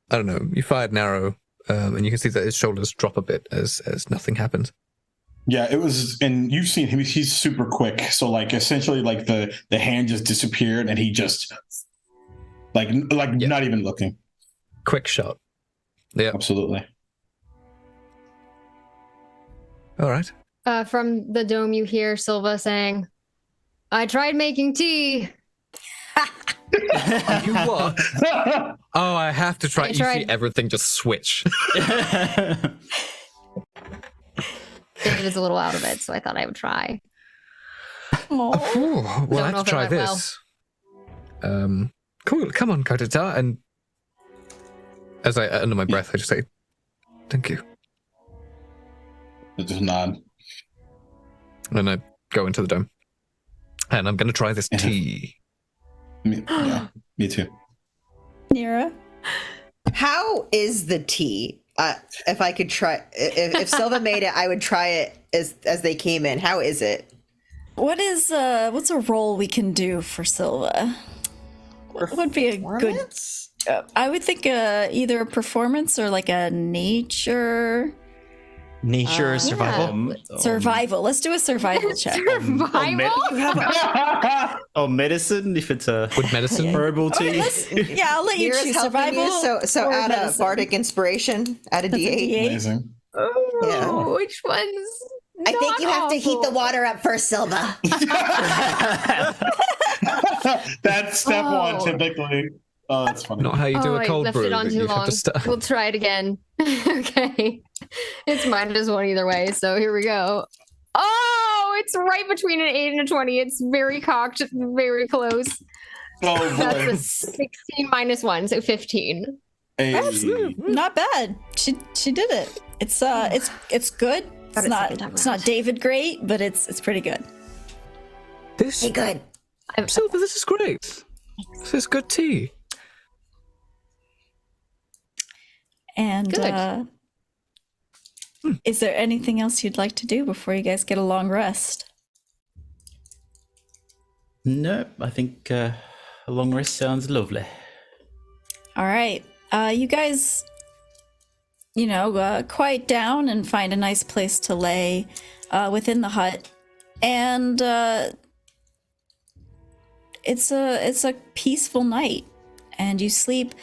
don't know. You fired an arrow, and you can see that his shoulders drop a bit as nothing happens. Yeah, it was, and you've seen him. He's super quick. So essentially, the hand just disappeared, and he just not even looking. Quick shot. Yeah, absolutely. All right. From the dome, you hear Silva saying, "I tried making tea." You what? Oh, I have to try. I You tried. see everything just switch. David is a little out of it, so I thought I would try. Well, I Don't have know to if it try went well. this. Cool. Come on, Kotatar. And as I under my breath, I just say, "Thank you." Just nod. And I go into the dome. And I'm going to try this tea. Me too. Nira? How is the tea? If I could try, if Silva made it, I would try it as they came in. How is it? What's a role we can do for Silva? What would be a good? I would think either a performance or a nature. Nature or survival? Survival. Let's do a survival check. Survival? Medicine, if it's a With medicine? herbal tea. Yeah, I'll let you Nira's choose helping survival. you, so or add a medicine. bardic inspiration, add a That's a D8. D8. Amazing. Oh, Yeah. which one's? I think you have to heat the awful? water up first, Silva. That's step one, typically. Oh, that's funny. Not how you do Oh, a I cold left brew. it on but too you have long. to start. We'll try it again. Okay. It's -1 either way, so here we go. Oh, it's right between an 8 and a 20. It's very cocked, very close. Oh, That's boy. a 16 -1, so 15. That's not bad. She did it. It's good. Got it second time It's not around. David great, but it's pretty good. This, Hey, good. Silva, this is great. This is good tea. And Good. Is there anything else you'd like to do before you guys get a long rest? No, I think a long rest sounds lovely. All right. You guys, quiet down and find a nice place to lay within the hut. And it's a peaceful night. And you sleep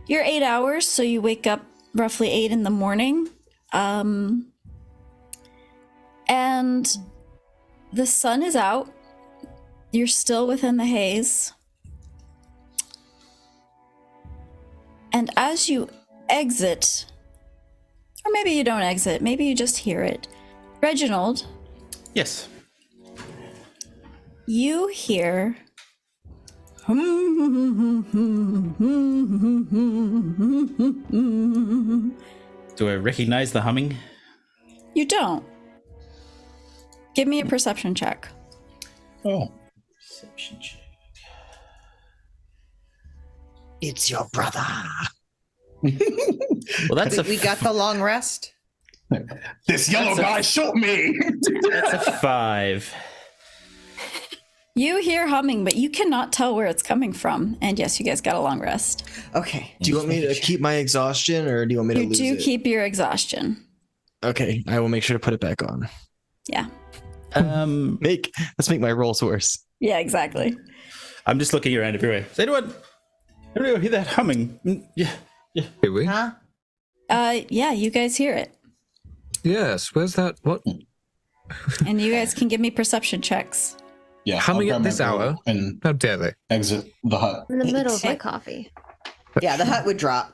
your 8 hours, so you wake up roughly 8 in the morning. And the sun is out. You're still within the haze. And as you exit, or maybe you don't exit, maybe you just hear it. Reginald, Yes. you hear Do I recognize the humming? You don't. Give me a perception check. Oh. Perception check. It's your brother. Well, that's We got the long rest. This yellow guy shot me. that's a 5. You hear humming, but you cannot tell where it's coming from. And yes, you guys got a long rest. Okay. Do you want me to keep my exhaustion, or do you want me to You lose do it? keep your exhaustion. Okay, I will make sure to put it back on. Yeah. Let's make my rolls worse. Yeah, exactly. I'm just looking around everywhere. Does anyone hear that humming? Yeah. Do we? Huh? Yeah, you guys hear it. Yes. Where's that? What? And you guys can give me perception checks. Yeah. Humming I'll at grab this my bowl hour? and How dare they? exit the hut. In the middle of my coffee. Yeah, the hut would drop.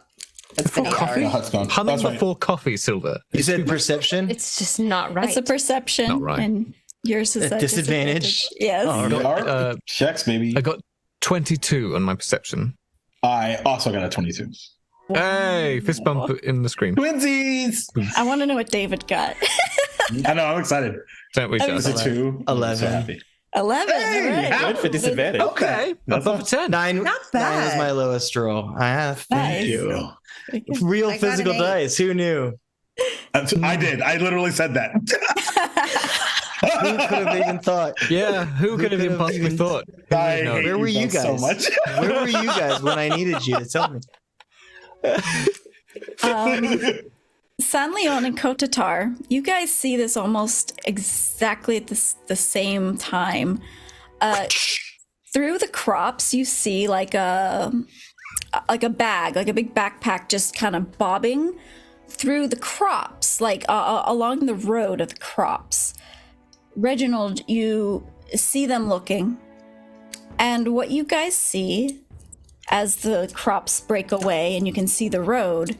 That's the coffee? The hut's gone. Humming That's right. before coffee, Silver. You said perception? It's just not right. It's a perception. Not right. And yours is A a disadvantage? Yes. Oh, You are? Uh, Checks, baby. I got 22 on my perception. I also got a 22. Hey, fist bump in the screen. Twinsies! I want to know what David got. I know, I'm excited. Don't we I'm Is just? it 2? 11. I'm so happy. 11. Hey, all right. Good for disadvantage. Okay, above a 10. Nine. Not 9 bad. was my lowest roll. Thank Nice. you. Real I got physical an 8. dice. Who knew? I did. I literally said that. Who could have even thought? Yeah, who could have could even have possibly even- thought? Who I would know? hate Where were you both so guys? much. Where were you guys when I needed you to tell me? San Leon and Kotatar, you guys see this almost exactly at the same time. Through the crops, you see like a bag, like a big backpack, just kind of bobbing through the crops, like along the road of the crops. Reginald, you see them looking, and what you guys see as the crops break away and you can see the road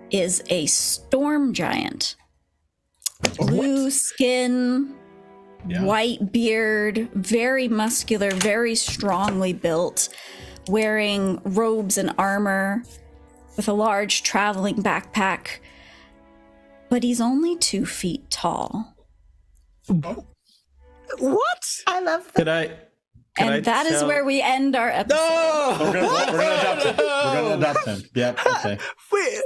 is a storm giant. Blue skin, Yeah. white beard, very muscular, very strongly built, wearing robes and armor with a large traveling backpack. But he's only 2 feet tall. What? I love that. Could I? And that is where we end our episode. We're gonna adopt him. We're gonna adopt him. Yep. Okay. Wait,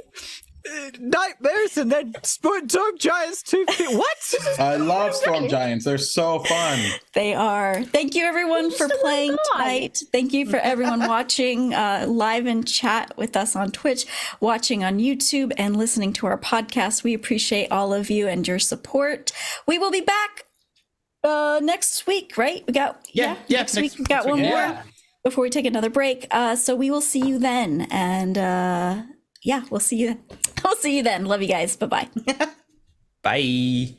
nightmares and then storm giants 2 feet. What? I love storm giants. They're so fun. They are. Thank you, everyone, for playing tonight. Thank you for everyone watching live in chat with us on Twitch, watching on YouTube, and listening to our podcast. We appreciate all of you and your support. We will be back next week, right? We got next week. We got one more before we take another break. So we will see you then, and we'll see you. We'll see you then. Love you guys. Bye bye. Bye.